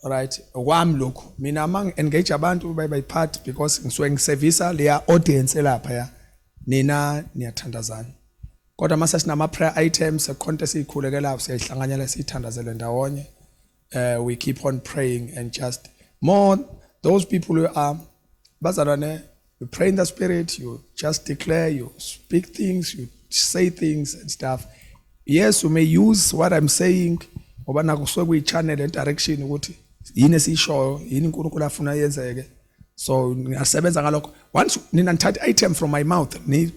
Alright, wami lokho mina mang engage abantu by part because ngisuke ngiservice leya audience elapha ya nina niyathandazana kodwa mase sinama prayer items contest ikhulekela siyahlanganyela sithandazele ndawonye. We keep on praying and just more those people who are bazalwane, you pray in the spirit, you just declare, you speak things, you say things and stuff. Yes, you may use what I'm saying ngoba nakusuke kuyi-channel and direction ukuthi yini esishoyo yini uNkulunkulu afuna yenzeke. So ngiyasebenza ngalokho. Once nina nithatha item from my mouth ni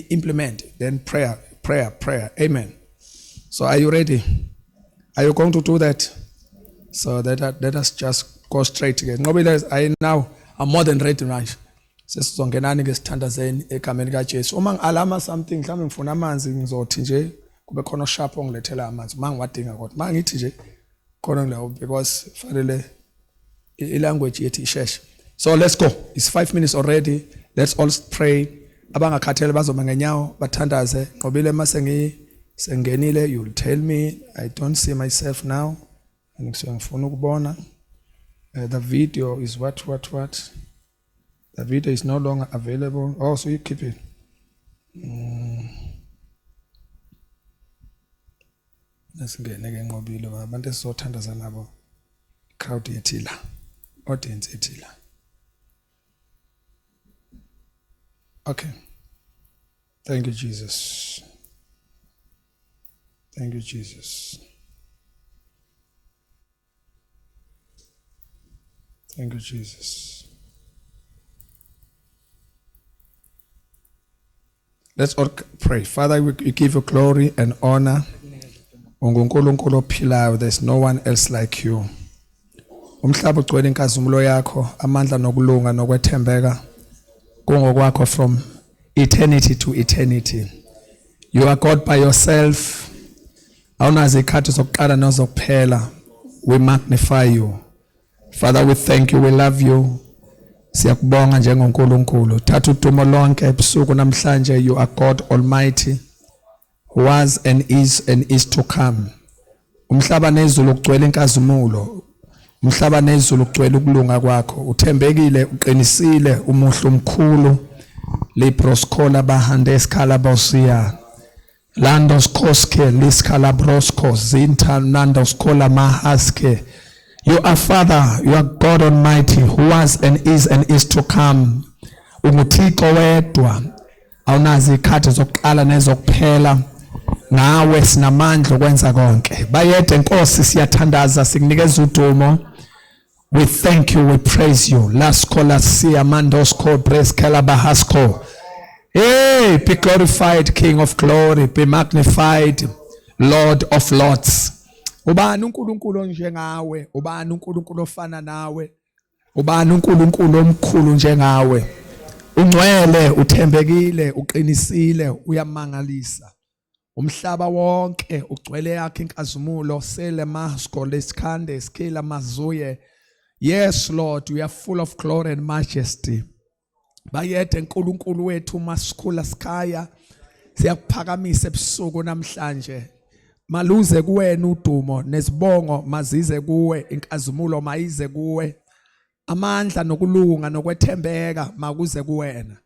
implement, then prayer. Amen. So are you ready? Are you going to do that? So let us just go straight again. I'm more than ready right. Sesizongenani ke sithandazeni egameni kaJesu. Uma ngialama something mhlawumbe ngifuna amanzi ngizothi nje kube khona sharp ongilethela amanzi. Mangiwadinga kodwa mangithi nje khona nglawo because fanele language yethu isheshe. So let's go. It's 5 minutes already. Let's all pray. Abangakhathele bazoma ngenyawo bathandaze. Ngobile mase sengenile, you'll tell me. I don't see myself now. Ngifuna ukubona. The video is what? The video is no longer available. Oh, so you keep it. Nasingene ke ngqobile abantu esizothandaza nabo. Crowd yethila. Audience yethila. Okay. Thank you, Jesus. Thank you, Jesus. Thank you, Jesus. Let's all pray. Father, we give you glory and honor. UNkulunkulu ophilayo, there's no one else like you. Umhlaba ugcwele inkazimulo yakho, amandla nokulunga nokwethembeka kungokwakho from eternity to eternity. You are God by yourself. Awunazo ikhathi zokuqala nozokuphela. We magnify you. Father, we thank you, we love you. Siyakubonga njengoNkulunkulu. Thatha udumo lonke ebusuku namhlanje. You are God Almighty, who was and is to come. Umhlaba nezulu ugcwele inkazimulo. Umhlaba nezulu ugcwele ukulunga kwakho. Uthembekile, uqinisile, umuhle umkhulu. Liproskola bahandes kalabosia. Landos koske liskalabrosko zinta nandos kola mahaske. You are Father, you are God Almighty, who was and is to come. Umuthixo wedwa, awunazo ikhathi zokuqala nezokuphela. Nawe sinamandla okwenza konke. Bayede Nkosi siyathandaza sikunikeza udumo. We thank you, we praise you. Lasko lasia mandosko breskela bahasko. Hey, be glorified, King of glory, be magnified, Lord of lords. Ubani uNkulunkulu njengawe, ubani uNkulunkulu ofana nawe, ubani uNkulunkulu omkhulu njengawe. Ungcwele, uthembekile, uqinisile, uyamangalisa. Umhlaba wonke ugcwele yakhe inkazimulo, sele masko lesikhande skila mazuye. Yes, Lord, we are full of glory and majesty. Bayede uNkulunkulu wethu masikhula sikhaya, siyakuphakamisa ebusuku namhlanje. Maluze kuwena udumo nesibongo mazize kuwe, inkazimulo mayize kuwe, amandla nokulunga nokwethembeka makuze kuwena.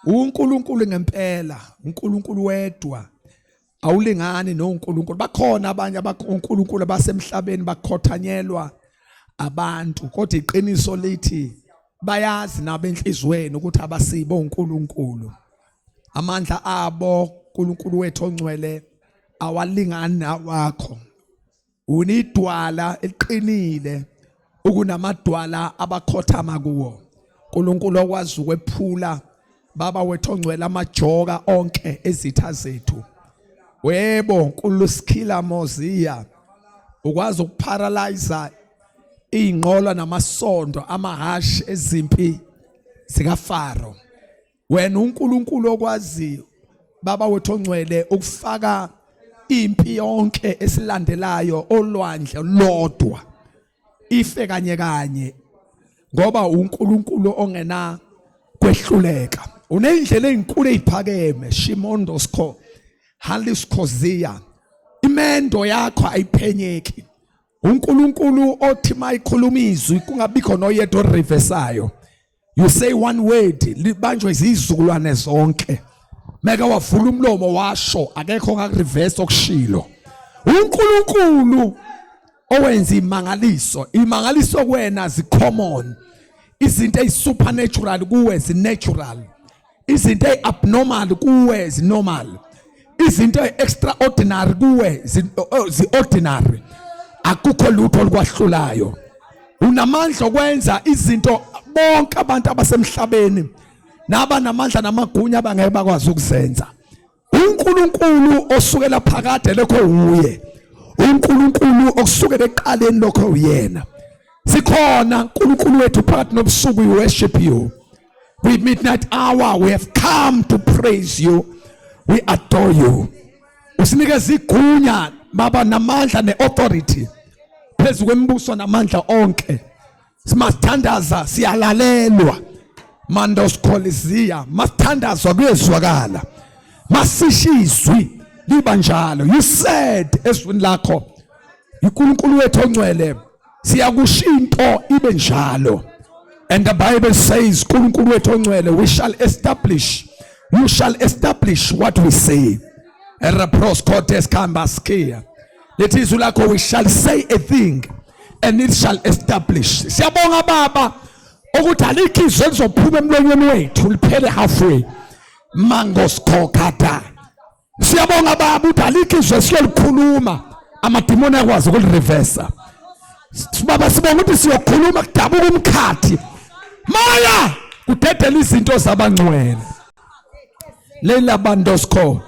uNkulunkulu ngempela, uNkulunkulu wedwa. Awulingani noNkulunkulu. Bakhona abanye uNkulunkulu basemhlabeni bakhothanyelwa abantu, kodwa iqiniso lithi bayazi nabenhlizweni ukuthi abasibo uNkulunkulu. Amandla abo uNkulunkulu wethu ongcwele awalingani nawakho. Unidwala eliqinile ukunamadwala abakhothama kuwo. uNkulunkulu okwazi ukwephula baba wethu ongcwele amajoka onke ezitha zethu. Webo uNkulunkulu sikhila mozia, ukwazi ukuparalyze ingqola namasondo amahashi ezimpi zikaFaro. Wena uNkulunkulu okwazi baba wethu ongcwele ukufaka impi yonke esilandelayo olwandle lodwa ife kanye ngoba uNkulunkulu ongena kwehluleka. Unendlela ezinkulu eziphakeme, Shimondosko Haliskozia. Imendo yakho ayiphenyeki. uNkulunkulu othi mayikhuluma izwi kungabikho noyedwa oriversayo. You say one word libanjwe izizukulwane zonke. Meka wavula umlomo washo akekho ngakureverse okushilo. uNkulunkulu owenza imangaliso kuwena zi-common, izinto eyi-supernatural kuwe zi-natural, izinto eyi-abnormal kuwe zi-normal, izinto eyi-extraordinary kuwe zi-ordinary. Akukho lutho olukwahlulayo. Unamandla okwenza izinto bonke abantu abasemhlabeni nabanamandla namagunya abangeke bakwazi ukuzenza. uNkulunkulu osukela phakade lokho uye. uNkulunkulu okusukela eqaleni lokho uyena. Sikhona uNkulunkulu wethu phakathi nobusuku, we worship you. We midnight hour we have come to praise you. We adore you. Usinikeza igunya baba namandla neauthority phezu kwemibuso namandla onke. Simathandaza siyalalelwa. Mandos kolizia mathandazwa kuyezwakala. Masishizwi liba njalo. You said eswini lakho uNkulunkulu wethu ongcwele siyakusho into ibe njalo. And the Bible says uNkulunkulu wethu ongcwele we shall establish, you shall establish what we say. Ereproskotes kambaskia. That is ulako we shall say a thing and it shall establish. Siyabonga baba ukuthi alikho izwi elizophuma emlonyeni wethu liphele halfway. Mangos kokata. Siyabonga baba ukuthi alikho izwi esiyolikhuluma amadimoni akwazi ukulireversa. Baba sibonga ukuthi siyokhuluma kudabuka umkhathi. Maya kudedela izinto zabangcwele. Lela bandosko.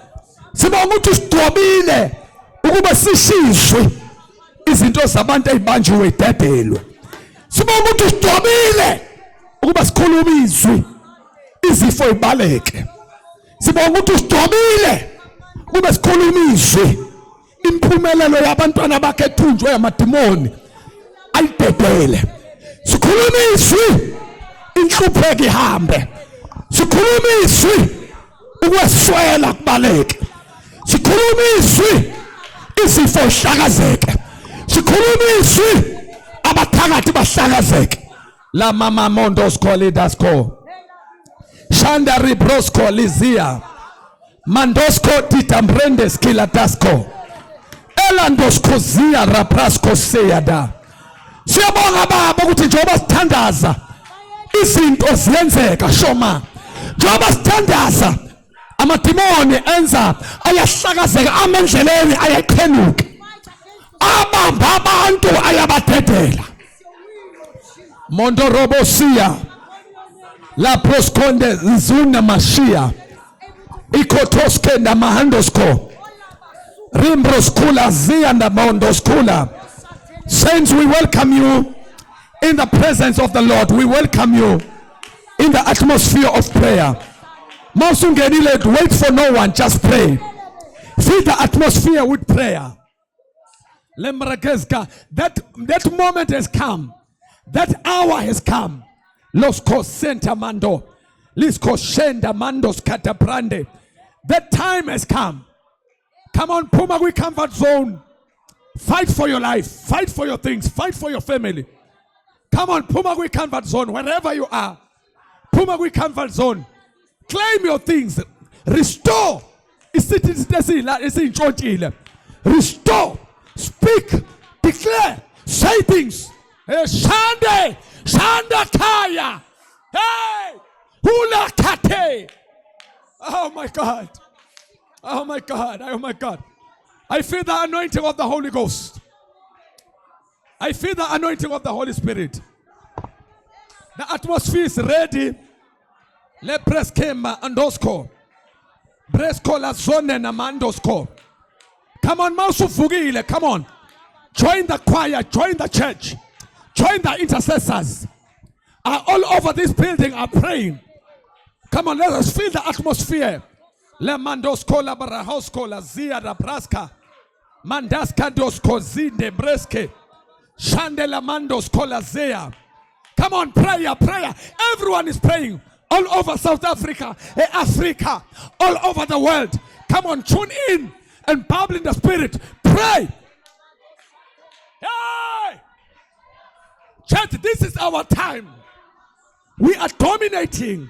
Sibonga ukuthi sidwabile ukuba sishizwe izinto zabantu ezibanjiwe idedelwe. Sibonga ukuthi sidwabile ukuba sikhuluma izwi izifo ibaleke. Sibonga ukuthi sidwabile ukuba sikhuluma izwi impumelelo yabantwana bakhe ethunjwe amadimoni ayidedele. Sikhuluma izwi inhlupheko ihambe. Sikhuluma izwi ukweswela kubaleke. Sikhuluma izwi izifo ihlakazeke. Sikhuluma izwi abathakathi bahlakazeke. La mama mondos kolidasko shanda ribrosko lizia mandosko titambrendes kilatasko elandosko zia raprasko seyada. Siyabonga baba ukuthi njengoba sithandaza izinto ziyenzeka shoma. Njengoba sithandaza amadimoni enza ayahlakazeka amendleleni ayaqhenuka. Abamba abantu ayabadedela. Mondo robosia la proskonde zuna mashia ikotoske na mahandosko rimbroskula zia na mondoskula. Saints, we welcome you in the presence of the Lord. We welcome you in the atmosphere of prayer. Masungenile, wait for no one, just pray. Fill the atmosphere with prayer. That moment has come. That hour has come. Los cosenta mando. Lis cosenda mandos catabrande. That time has come. Come on, Pumagui comfort zone. Fight for your life. Fight for your things. Fight for your family. Come on, Pumagui comfort zone. Wherever you are. Pumagui comfort zone. Claim your things. Restore. Restore. Speak. Declare. Say things. Shande. Shanda kaya. Hey. Hula kate. Oh my God. Oh my God. Oh my God. I feel the anointing of the Holy Ghost. I feel the anointing of the Holy Spirit. The atmosphere is ready. Le preskema andosko. Bresko la zone na mandosko. Come on, Mausu Fugile. Come on. Join the choir. Join the church. Join the intercessors. All over this building are praying. Come on, let us feel the atmosphere. Le mandosko la barahosko la zia da braska. Mandaska dosko zinde breske. Shande la mandosko la zea. Come on, prayer, prayer. Everyone is praying. All over South Africa, Africa, all over the world. Come on, tune in and babble in the spirit. Pray. Hey! Church, this is our time. We are dominating.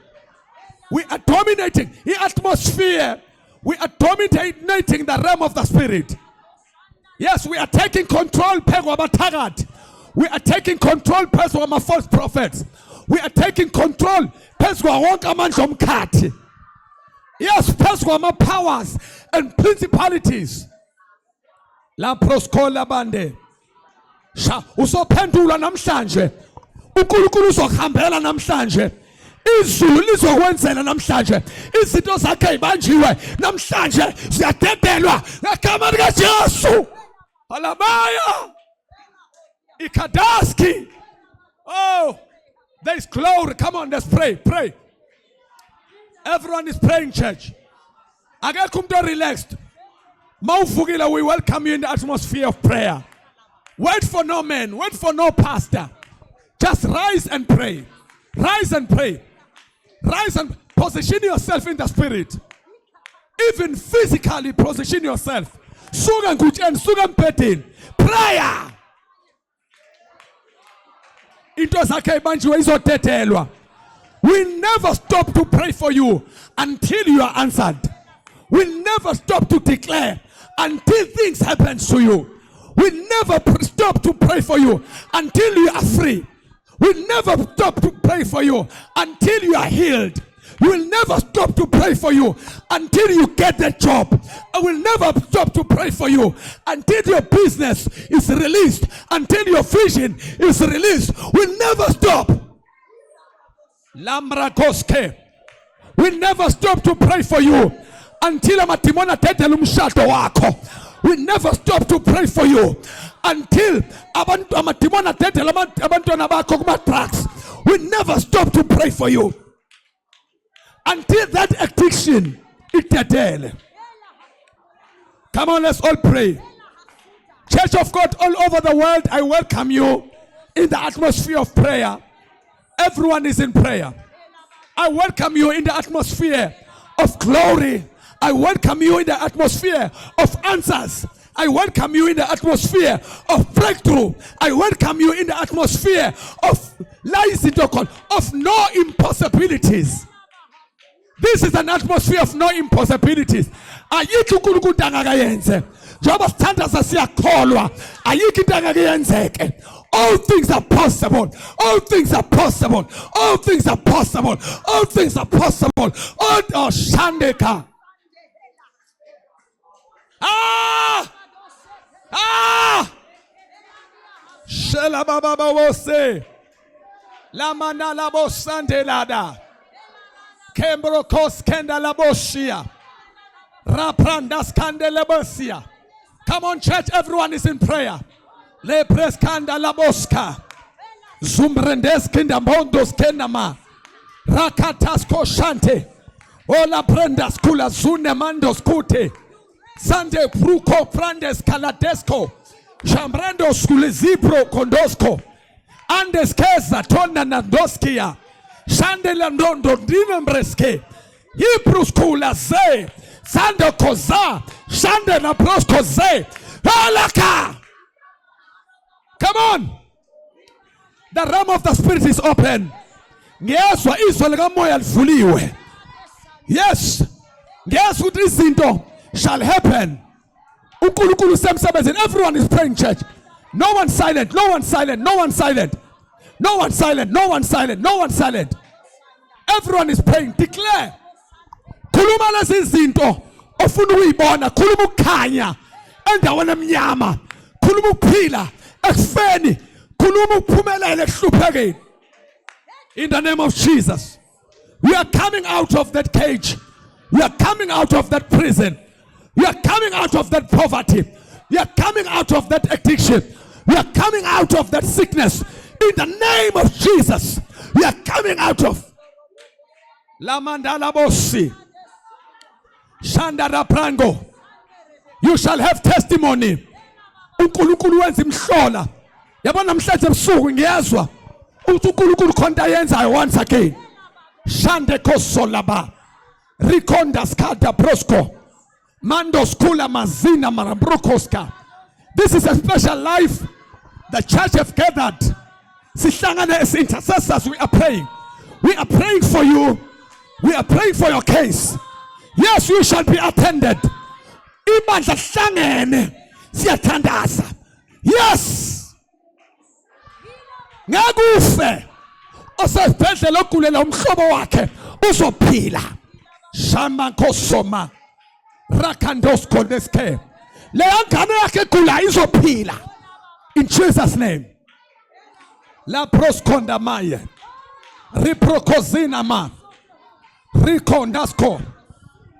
We are dominating the atmosphere. We are dominating the realm of the spirit. Yes, we are taking control. We are taking control. False prophets. We are taking control. Yes, powers and principalities. La proskola bande. Sha usophendula namhlanje. uNkulunkulu uzokuhambela namhlanje. Izulu lizokwenzela namhlanje. Izinto zakhe zibanjiwe namhlanje ziyadedelwa ngegama lika Jesu. Hallelujah. Ikadaski. Oh, there is glory. Come on, let's pray. Pray. Everyone is praying, church. Akekho umuntu relaxed. Mawuvukile, we welcome you in the atmosphere of prayer. Wait for no man, wait for no pastor. Just rise and pray. Rise and pray. Rise and position yourself in the spirit. Even physically position yourself. Suga ngutsheni, suga mpetheni. Prayer. Into zakhe ibanjiwe izotethelwa. We never stop to pray for you until you are answered. We'll never stop to declare until things happen to you. We'll never stop to pray for you until you are free. We'll never stop to pray for you until you are healed. We'll never stop to pray for you until you get the job. I will never stop to pray for you until your business is released, until your vision is released. We'll never stop. Lambra Koske. We'll never stop to pray for you until amatimona tetela umshado wakho. We'll never stop to pray for you until amatimona tetela abantwana bakho kuma drugs. We'll never stop to pray for you until that addiction itetele. Come on, let's all pray. Church of God all over the world, I welcome you in the atmosphere of prayer. Everyone is in prayer. I welcome you in the atmosphere of glory. I welcome you in the atmosphere of answers. I welcome you in the atmosphere of breakthrough. I welcome you in the atmosphere of of no impossibilities. This is an atmosphere of no impossibilities. Ayikho uNkulunkulu angakayenze. Njengoba sithanda sasiyakholwa, ayikho into angakayenzeke. All things are possible. All things are possible. All things are possible. All things are possible. All Shandeka. Shela baba wose. La manala bosande lada. Kembro kos kenda la boshia. Raprandas kandela bosia. Come on, church, everyone is in prayer. Le preskanda la bosca. Zumbrendes kenda mondos kenama. Rakatas koshante. Ola prendas kula zune mandos kute. Sande pruko prandes kaladesco. Chambrando skulezibro kondosko. Andes keza tona nandoskia. Shande landondo dinembreske. Hibrus kula ze. Sande koza. Shande na prosko ze. Alaka. Come on. The realm of the spirit is open. Yes, wa izwe lika moya livuliwe. Yes. Yes, with this izinto shall happen. uNkulunkulu semsebenzini. Everyone is praying, church. No one silent. No one silent. No one silent. No one silent. No one silent. No one silent. Everyone is praying. Declare. Khuluma lezi izinto ofuna ukuyibona. Khuluma ukukhanya endaweni emnyama. Khuluma ukuphila ekufeni. Khuluma ukuphumelela ekuhluphekeni. In the name of Jesus. We are coming out of that cage. We are coming out of that prison. We are coming out of that poverty. We are coming out of that addiction. We are coming out of that sickness. In the name of Jesus. We are coming out of La Mandala Bosi. Shandara Prango. You shall have testimony. uNkulunkulu wenza imhlola. Yabona namhlanje ebusuku ngiyezwa uthi uNkulunkulu khona yenzayo once again. Shande kosolaba. Rikonda skada prosco. Mandos kula mazina marabrokoska. This is a special life The church have gathered. Sihlangane as intercessors, we are praying. We are praying for you. We are praying for your case. Yes, you shall be attended. Ibandla hlangene siyathandaza. Yes. Ngakufe. Osesibhedlela ogulela umhlobo wakhe uzophila. Shama nkosoma. Rakandos koneske. Leya ngane yakhe egula izophila. In Jesus' name. La proskonda maye. Riprokozina ma. Rikondasko.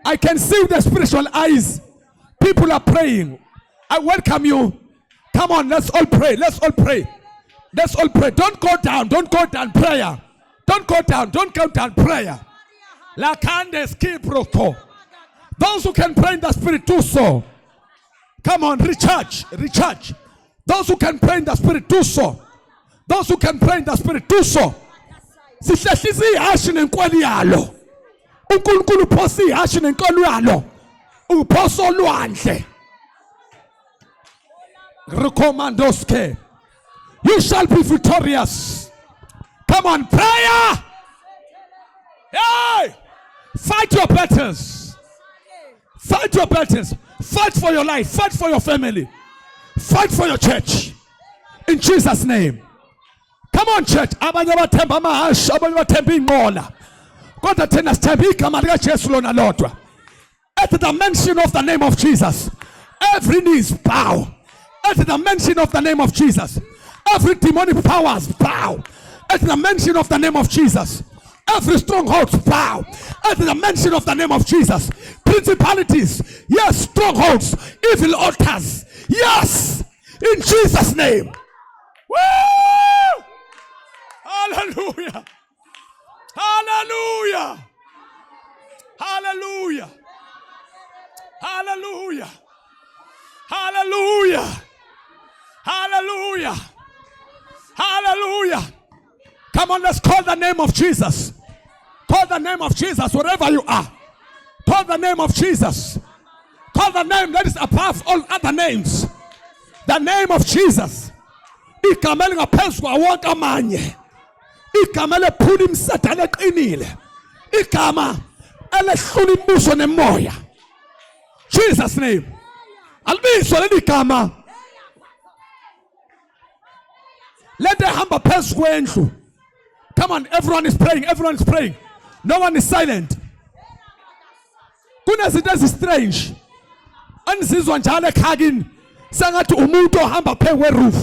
I can see with the spiritual eyes. People are praying. I welcome you. Come on, let's all pray. Let's all pray. Let's all pray. Don't go down. Don't go down. Prayer. Don't go down. Don't go down. Prayer. La kande skiproko. Those who can pray in the spirit do so. Come on, recharge. Recharge. Those who can pray in the spirit do so. Those who can pray in the spirit do so. Sihlehlisa ihashi nenkolo yalo. uNkulunkulu uphosa ihashi nenkolo yalo. Uphosa olwandle. Recomandoske. You shall be victorious. Come on, prayer. Hey! Fight your battles. Fight your battles. Fight for your life. Fight for your family. Fight for your church. In Jesus' name. Come on, church. Abanye bathemba amahashi, abanye bathemba inqola. Kodwa thina sithemba igama lika Jesu lona lodwa. At the mention of the name of Jesus, every knee is bow. At the mention of the name of Jesus, every demonic powers bow. At the mention of the name of Jesus, every stronghold bow. At the mention of the name of Jesus, principalities, yes, strongholds, evil altars, yes, in Jesus' name. Woo! Hallelujah! Hallelujah! Hallelujah! Hallelujah! Hallelujah! Hallelujah! Hallelujah! Come on, let's call the name of Jesus. Call the name of Jesus wherever you are. Call the name of Jesus. Call the name that is above all other names. The name of Jesus. Igama elingaphezu kwawonke amanye. Igama elephula imsatha leqinile. Igama elehlula imibuso nemoya. Jesus' name. Alibizwe leli gama. Let the hamba phezu kwendlu. Come on, everyone is praying. Everyone is praying. No one is silent. Kunezinto ezistrange. Anizizwa njalo ekhakini. Sengathi umuntu ohamba phezu kweroof.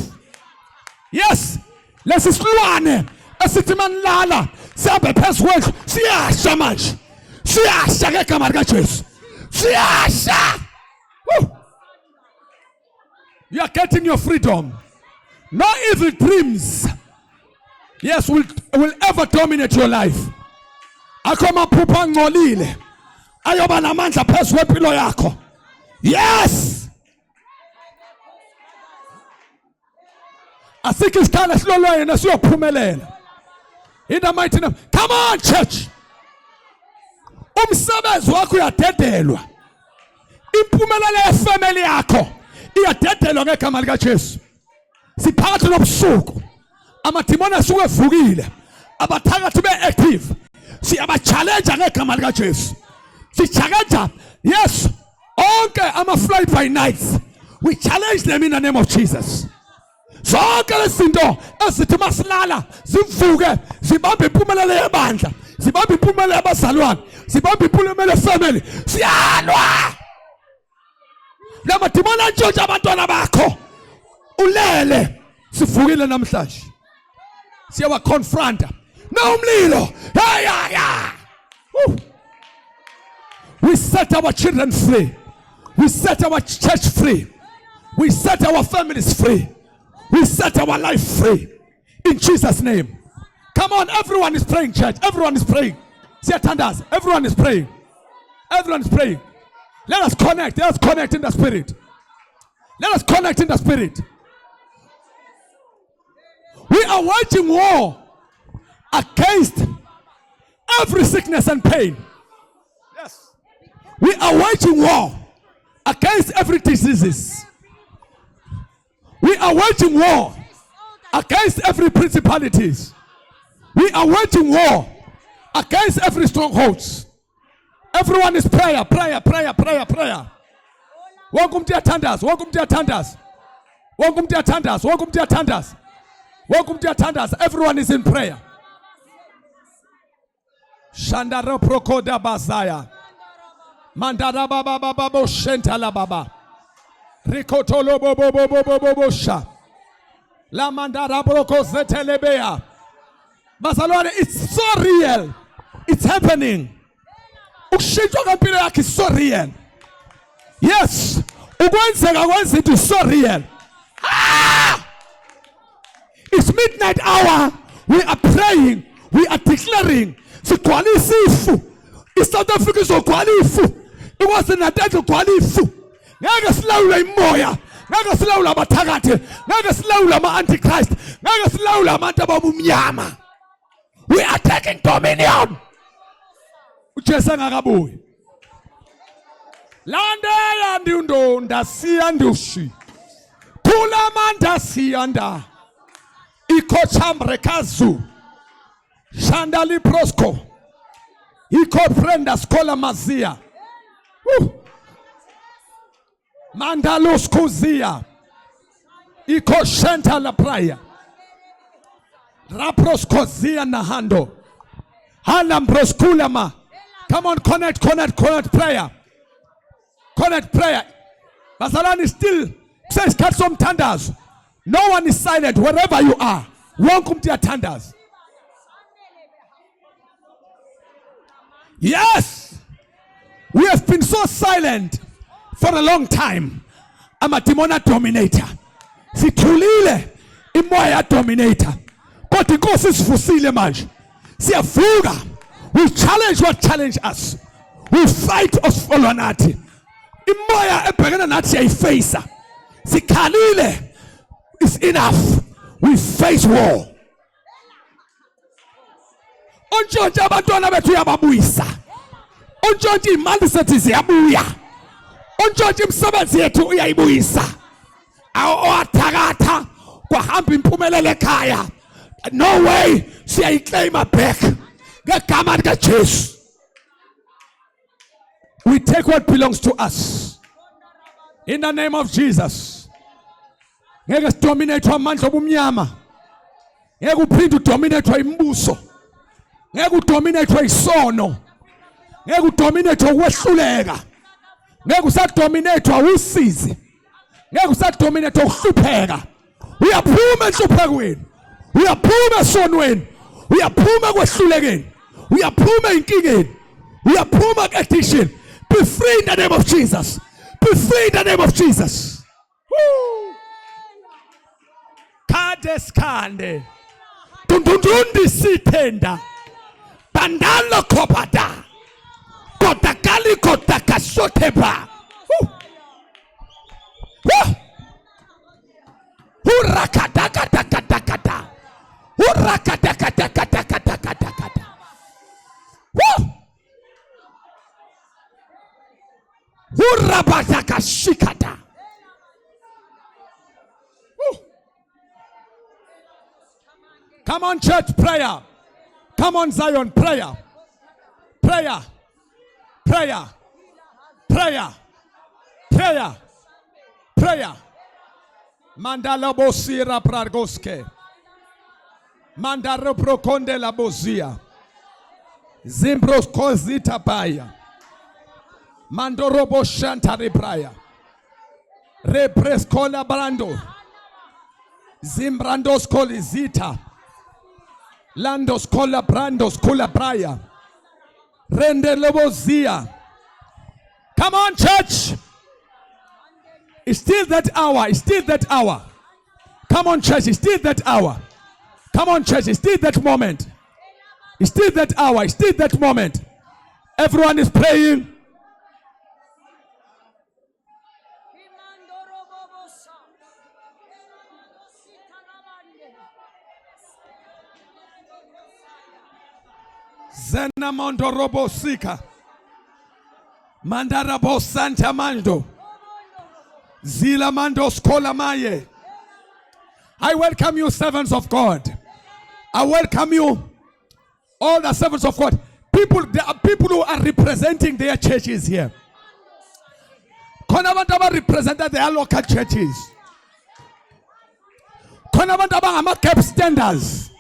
Yes. Lesisilwane esithi manilala sihambe phezu kwendlu siyasha manje. Siyasha ngegama lika Jesu. Siyasha. You are getting your freedom. No evil dreams, yes, will ever dominate your life. Akoma phupha ngcolile ayoba namandla phezu kwempilo yakho. Yes. Asike isikhala silolwa yena siyophumelela. In the mighty name. Come on, church. Umsebenzi wakho uyadedelwa. Impumelelo yefamily yakho iyadedelwa ngegama lika Jesu. Siphakathi nobusuku amadimoni asuke evukile abathakathi be-active siyabachallenge ngegama lika Jesu. Sichallenge, yes, onke ama-fly by nights, we challenge them in the name of Jesus. Zonke lezinto ezithi masilala zivuke zibambe impumelelo yebandla, zibambe impumelelo yabazalwane, zibambe impumelelo yefamily, siyalwa. Lamadimoni antshontsha abantwana bakho. Ulele sivukile namhlanje siyawa confronta na umlilo. We set our children free. We set our church free. We set our families free. We set our life free in Jesus' name. Come on, everyone is praying, church. Everyone is praying. Everyone is praying. Everyone is praying. Let us connect. Let us connect in the spirit. Let us connect in the spirit. We are waging war against every sickness and pain. Yes. We are waging war against every diseases. We are waging war against every principalities. We are waging war against every strongholds. Everyone is prayer. Welcome to attendance. Everyone is in prayer. Shandara prokoda bazaya. Mandara baba baba bo shentala baba. Rikotolo bobo sha. La mandara broko zetelebea. Bazalwane, it's so real. It's happening. Ukushintsha kwempilo yakhe is so real. Yes. Ukwenzeka kwezinto is so real. It's midnight hour. We are praying. We are declaring. Sigcwalisa ifu. ISouth Africa izogcwala ifu. IKwaZulu-Natal izogcwala ifu. Ngeke silawula imoya. Ngeke silawula abathakathi. Ngeke silawula ama-antichrist. Ngeke silawula abantu ababumnyama. We are taking dominion. uJesu engakabuyi. Landela ndundonda siyandushi. Kulamanda siyanda. Ikochambre kazu. Shandali prosko. Iko prenda skola mazia. Mandalos kuzia. Iko shenta la praia. Rapros kozia na hando. Halambros kulama. Come on, connect prayer. Connect prayer. Bazalwane still says cut some thunders. No one is silent wherever you are. Welcome to your thunders. Yes, we have been so silent for a long time. I'm a demona dominator. Sithulile imoya dominator. Kodwa inkosi isivusile manje. Siyavuka. We challenge what challenge us. We fight osfolwa nathi. Imoya ebhekana nathi yayifacea. Sikhalile. It's enough. We face war. Ontshontshe abantwana bethu uyababuyisa. Ontshontshe imali zethu ziyabuya. Ontshontshe imisebenzi yethu uyayibuyisa. Awathakatha kwahamba impumelelo ekhaya. No way siyayiclaim back. Ngegama lika Jesu. We take what belongs to us. In the name of Jesus. Ngeke sidominate amandla obumnyama. Ngeke uphinde udominate imibuso. Ngeke udominate isono. Ngeke udominate ukwehluleka. Ngeke usadominate usizi. Ngeke usadominate ukuhlupheka. Uyaphuma enhluphekweni. Uyaphuma esonweni. Uyaphuma kwehlulekeni. Uyaphuma inkingeni. Uyaphuma ku-addiction. Be free in the name of Jesus. Be free in the name of Jesus. Woo! Kade skande. Tundundi sitenda. Bandalo kopata. Kotakali kotakasoteba. Hurakatakatakata. Hurakatakatakata. Hurabatakashikata. Come on, church, prayer. Come on, Zion, prayer. Prayer. Prayer. Prayer. Prayer. Prayer. Mandala bosira prargoske. Mandaro prokonde la bozia. Zimbros kozita paya. Mandorobo shanta repraya. Repres kola brando. Zimbrandos kolizita. Landos kola brandos kola praya. Rende lobozia. Come on, church. It's still that hour. It's still that hour. Come on, church. It's still that hour. Come on, church. It's still that moment. It's still that hour. It's still that moment. Everyone is praying. Zena mondo robo sika. Mandara bo santa mando. Zila mando skola maye. I welcome you, servants of God. I welcome you, all the servants of God. There are people who are representing their churches here. Khona abantu abarepresenta their local churches. Khona abantu abangama-gap standers.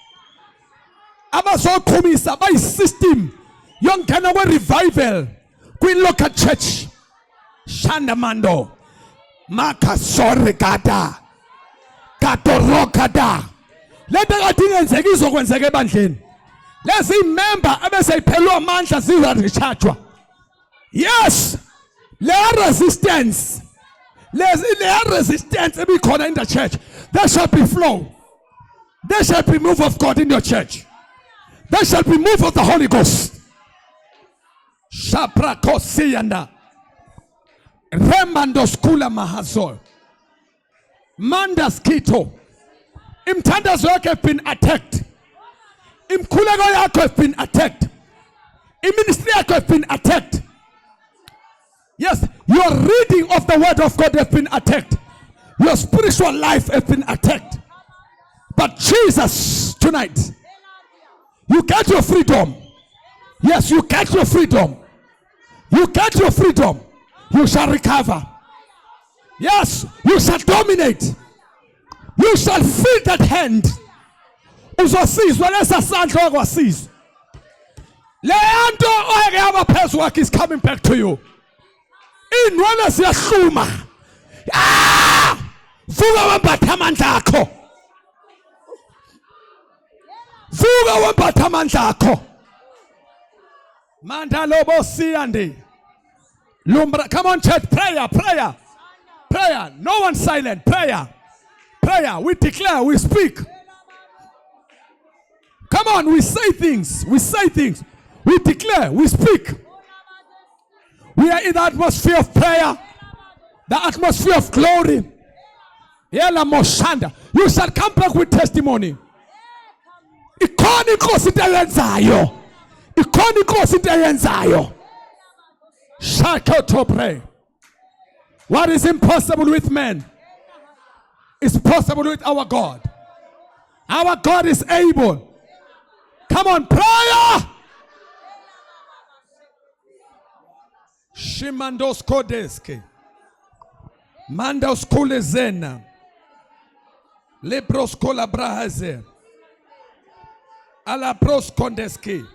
Abazoqhumisa bayi-system yongena kwe-revival kwi-local church. Shandamando. Makasore gada. Katorokada. Lento kade ingenzeki izokwenzeka ebandleni. Lezi member abeseyiphelwa amandla ziza-rechargewa. Yes. Their resistance. Their resistance ebikhona in the church. There shall be flow. There shall be move of God in your church. There shall be move of the Holy Ghost. Shaprakosiyanda. Remando skula mahazol. Mandas kito. Imthandazo yakhe have been attacked. Imkhuleko yakho have been attacked. Iministry yakho have been attacked. Yes, your reading of the word of God have been attacked. Your spiritual life have been attacked. But Jesus, tonight, you get your freedom. Yes, you get your freedom. You get your freedom. You shall recover. Yes, you shall dominate. You shall feel that hand. Uzosizwa lesasandla okwasizwa. Le nto oyeke yabaphezu kwakhe is coming back to you. Inwele siyahluma. Vuka wambatha amandla akho. Vuka wambatha amandla akho. Manda lobo siyande. Lumbra, come on church, prayer, prayer. Prayer, no one silent, prayer. Prayer, we declare, we speak. Come on, we say things, we say things. We declare, we speak. We are in the atmosphere of prayer, the atmosphere of glory. You shall come back with testimony. Ikoni inkosi into eyenzayo. Ikoni inkosi into eyenzayo. Shaka to pray. What is impossible with men is possible with our God. Our God is able. Come on, prayer. Shimandos kodeske. Mandos kolezena. Lebros kolabrahaze. Alabros kondeske.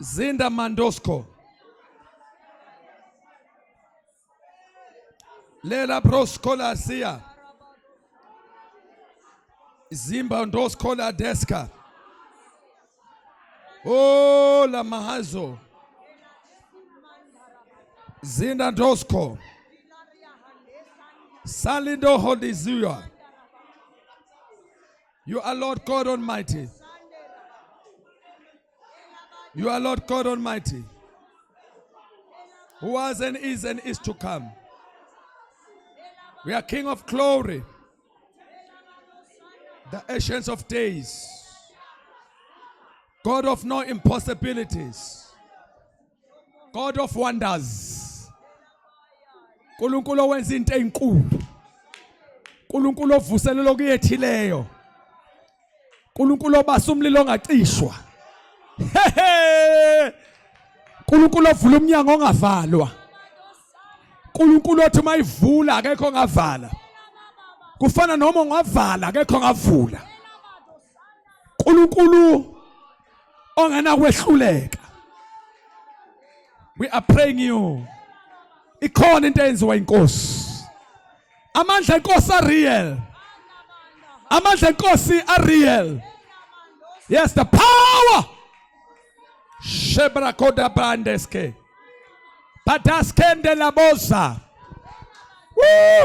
Zinda mandosko. Lela broskola sia. Zimba ndoskola deska. Oh la mahazo. Zinda ndosko. Salindo holizuya. You are Lord God Almighty. You are Lord God Almighty, who was and is to come. We are King of glory, the Ancients of days, God of no impossibilities, God of wonders, Nkulunkulu owenza into ezinkulu, Nkulunkulu ovuselela okuyethileyo, Nkulunkulu obasa umlilo ongacishwa, Nkulunkulu ovula umnyango ongavalwa, Nkulunkulu othi mayivula akekho ongavala, kufana noma ungavala akekho ongavula, Nkulunkulu ongena kwehluleka. We are praying you. Ikhona into eyenziwa inkosi. Amandla enkosi are real. Amandla enkosi are real. Yes, the power. Shebra koda brandeske. Pataskende la bosa.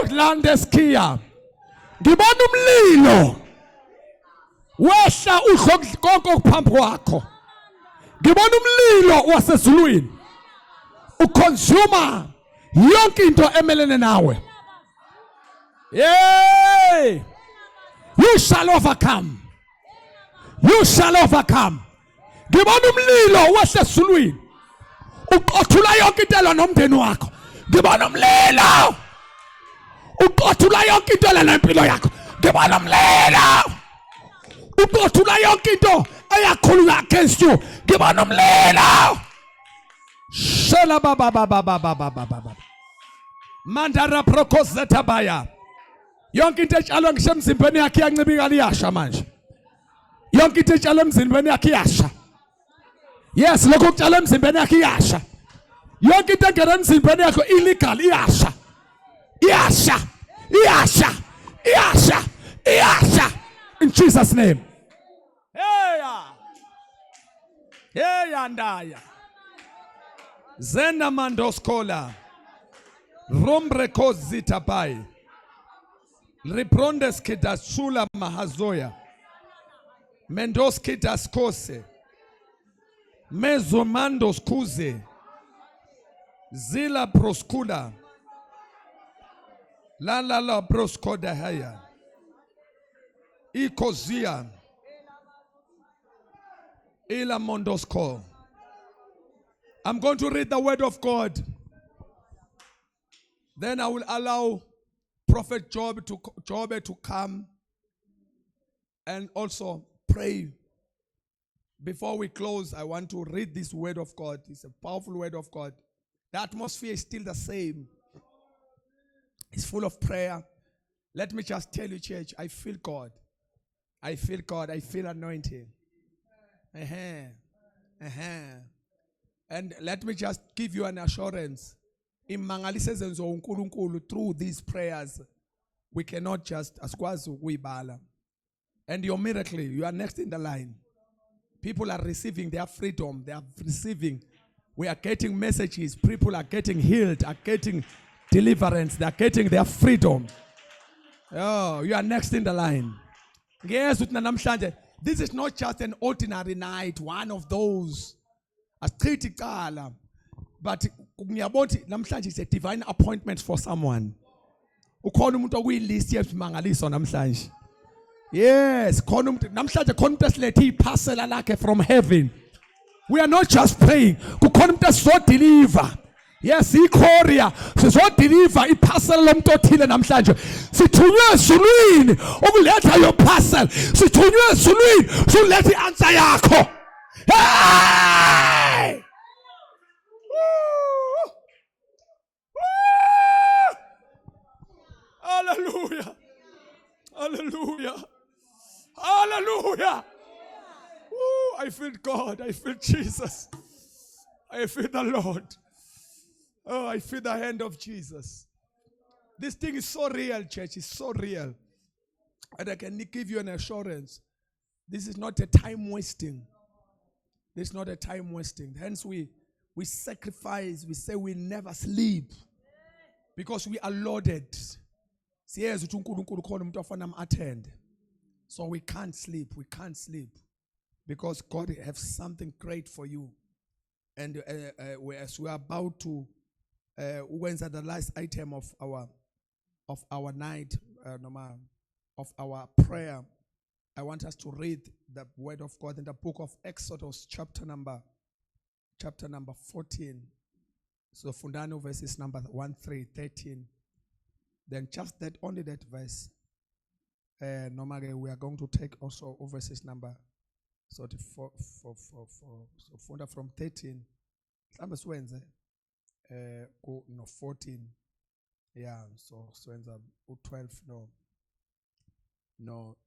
Landeskia. Ngibona umlilo. Wehla udlo konke okuphambi kwakho. Ngibona umlilo wasezulwini. Uconsumer yonke into emelene nawe. Yay! You shall overcome. You shall overcome. Ngibona umlilo wasezulwini. Uqothula yonke into elwa nomndeni wakho. Ngibona umlilo. Uqothula yonke into elwa nempilo yakho. ngiba nomlilo. Uqothula yonke into eyakhulunywa against you, ngiba nomlilo. Shela baba. Mandara prokozeta baya. Yonke into etshalwe ngisho emzimbeni yakhe iyancibika liyasha manje. Yonke into etshalwe emzimbeni yakhe iyasha. Yes, lokho kutshalwe emzimbeni yakhe iyasha. Yonke into engena emzimbeni yakho illegal iyasha. Iyasha. In Jesus' name. Hey andaya. Zena mandoskola. Rombre kozita pai. Riprondes kedasula mahazoya. Mendos kedaskose. Mezomandos kuze. Zila proskula. La proskoda haya. Ikozia. Ila mondosko. I'm going to read the word of God. Then I will allow Prophet Job to come and also pray. Before we close, I want to read this word of God. It's a powerful word of God. The atmosphere is still the same. It's full of prayer. Let me just tell you, church, I feel God. I feel God. I feel anointing. And let me just give you an assurance. Through these prayers, we cannot just askwazi ukuyibala. And your miracle, you are next in the line. People are receiving their freedom. They are receiving. We are getting messages. People are getting healed, are getting deliverance. They are getting their freedom. Oh, you are next in the line. Yes, this is not just an ordinary night, one of those. As critical. But namhlanje is a divine appointment for someone. Ukhona umuntu okuyilist yemangaliso namhlanje. Yes, namhlanje khona umuntu esilethe iphasela lakhe from heaven. We are not just praying. Kukhona umuntu esizodeliver. Yes, iKorea sizodeliver iphasela lomuntu othile namhlanje. Sithunywe ezulwini ukuletha your parcel. Sithunywe ezulwini ukuletha ianswer yakho. Hey! Hallelujah. Hallelujah. Hallelujah. Ooh, I feel God. I feel Jesus. I feel the Lord. Oh, I feel the hand of Jesus. This thing is so real, church. It's so real. And I can give you an assurance. This is not a time wasting. This is not a time wasting. Hence we sacrifice. We say we never sleep. Because we are loaded. So we can't sleep. We can't sleep. Because God has something great for you. And as we are about to answer the last item of our night, of our prayer, I want us to read the word of God in the book of Exodus, chapter number 14. So Fundano verses number 1, 3, 13. Then just that, only that verse. Normally we are going to take also verses number 34, so Funda from 13. Wednesday, go no 14. Yeah, so ends up 12, no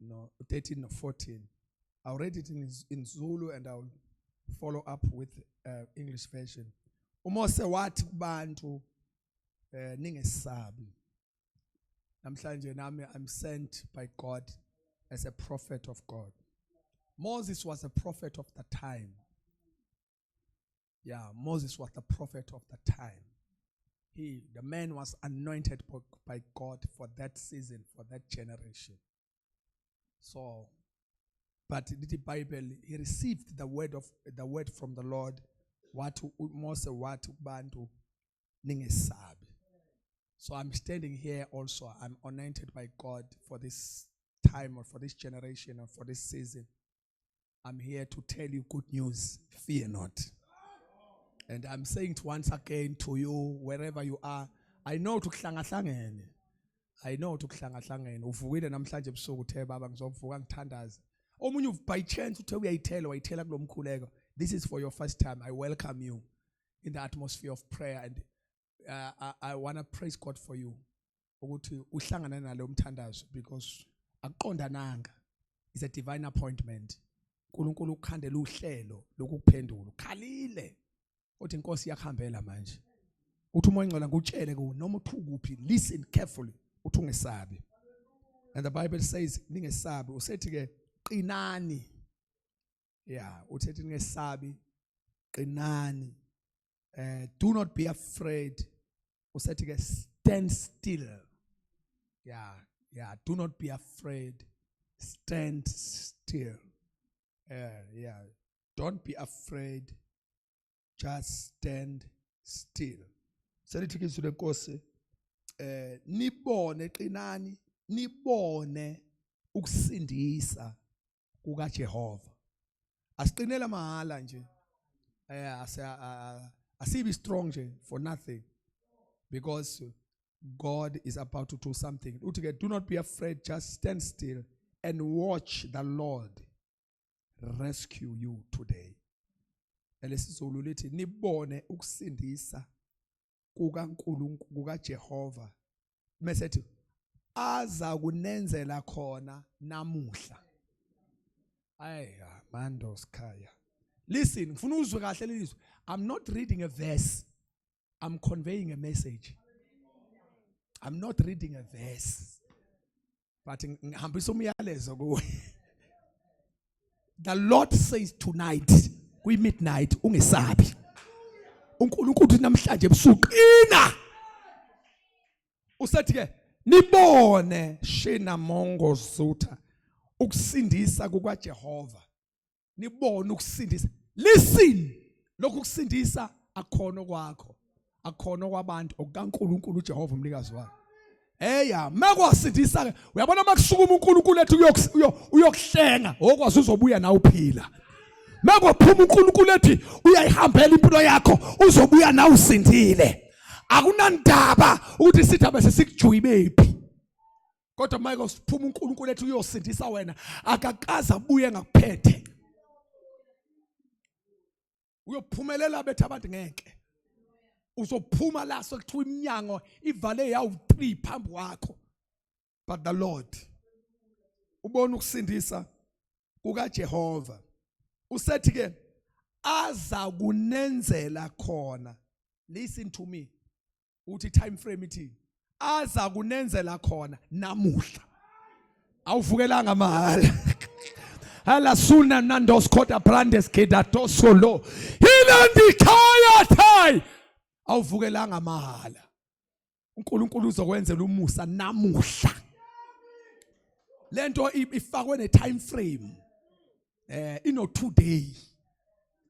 13 or 14. I'll read it in Zulu and I'll follow up with English version. Umose wathi kubantu ningesabi. Namhlanje nami I'm sent by God as a prophet of God. Moses was a prophet of the time. Yeah, Moses was the prophet of the time. The man was anointed by God for that season, for that generation. So, but the Bible, he received the word from the Lord. So I'm standing here also. I'm anointed by God for this time or for this generation or for this season. I'm here to tell you good news. Fear not. And I'm saying it once again to you, wherever you are, I know to I know ukuthi kuhlangahlangene uvukile namhlanje ebusuku uthe baba ngizovuka ngithandaze. Omunye by chance uthe uyayithela wayithela kulomkhuleko. This is for your first time. I welcome you in the atmosphere of prayer, and I want to praise God for you. Ukuthi uhlangana nalo umthandazo because akuqondananga. It's a divine appointment. uNkulunkulu ukukhandela uhlelo lokuphendula. Khalile. Uthi inkosi yakhambela manje. Uthi umoya ngcwele ngutshele ku noma uthukuphi, listen carefully. Uthi ungesabi. And the Bible says ningesabi. Usethi ke qinani. Yeah, uthethi ningesabi qinani. Do not be afraid. Usethi ke stand still. Yeah, do not be afraid. Stand still. Yeah, don't be afraid. Just stand still. Selithi kizwe lenkosi nibone qinani, nibone ukusindisa kuka Jehova. Asiqinela mahala nje. Asibe strong nje for nothing, because God is about to do something. Do not be afraid, just stand still and watch the Lord rescue you today. Elesizulu lithi nibone ukusindisa kukaNkulunkulu kukaJehova. Mesethi aza kunenzela khona namuhla. Aya mandos khaya. Listen, ngifuna uzwe kahle lelizwe. I'm not reading a verse. I'm conveying a message. I'm not reading a verse. But ngihambisa umyalezo kuwe. The Lord says tonight, kwi midnight ungesabi. uNkulunkulu namhlanje ebusuku qina. Usethi ke nibone shena mongo zutha ukusindisa kuka Jehova. Nibone ukusindisa. Listen, lokhu kusindisa akhono kwakho, akhono kwabantu okukaNkulunkulu uJehova umnikazi wakho. Makwasindisa ke uyabona makusukuma uNkulunkulu ethi uyokuhlenga okwazi uzobuya nawe uphila. Makwaphuma uNkulunkulu ethi uyayihambela impilo yakho uzobuya nawe usindile. Akunandaba ukuthi sithabe sesikujuyibephi. Kodwa makwasiphuma uNkulunkulu ethi uyosindisa wena akakaza abuye ngakuphethe. Uyophumelela bethu abantu ngeke. Uzophuma la sekuthiwa iminyango ivale yawu3 phambi kwakho. But the Lord ubona ukusindisa kuka Jehova. Usethi ke aza kunenzela khona. Listen to me. Uthi time frame ithi aza kunenzela khona namuhla. Awuvukelanga mahala. Hala suna nandos kota brandes kedato solo. Hilandikaya thai. Awuvukelanga mahala. uNkulunkulu uzokwenzela umusa namuhla. Lento ifakwe ne time frame. Ino today.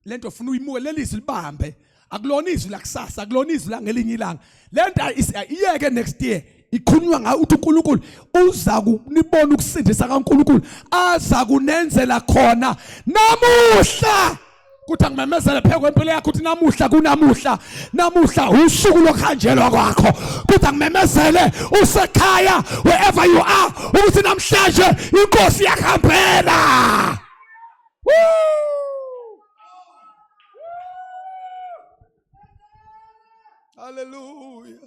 Lento ufuna uyimukelelise libambe. Akulona izwi lakusasa, akulona izwi la ngelinye ilanga. Lento iyeke next year. Ikhulunywa ngayo uthi uNkulunkulu uza kunibona ukusindisa kaNkulunkulu aza kunenzela khona namuhla. Kuthi angimemezele pheke kwempilo yakho uthi namuhla kunamuhla. Namuhla usuku lokhanjelwa kwakho. Kuthi angimemezele usekhaya wherever you are ukuthi namhlanje inkosi yakhambela. Hallelujah.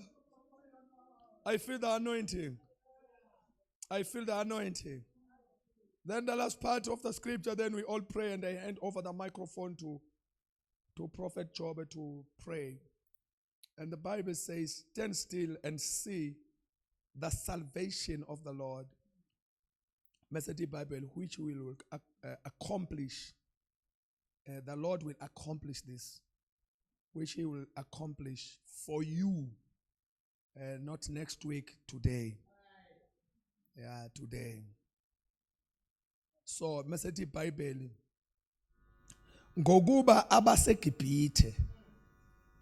I feel the anointing. I feel the anointing. Then the last part of the scripture, then we all pray, and I hand over the microphone to Prophet Job to pray. And the Bible says, stand still and see the salvation of the Lord. Message Bible, which will accomplish. The Lord will accomplish this, which He will accomplish for you. Not next week, today. Yeah, today. So, message Bible. Ngokuba abaseGibhithe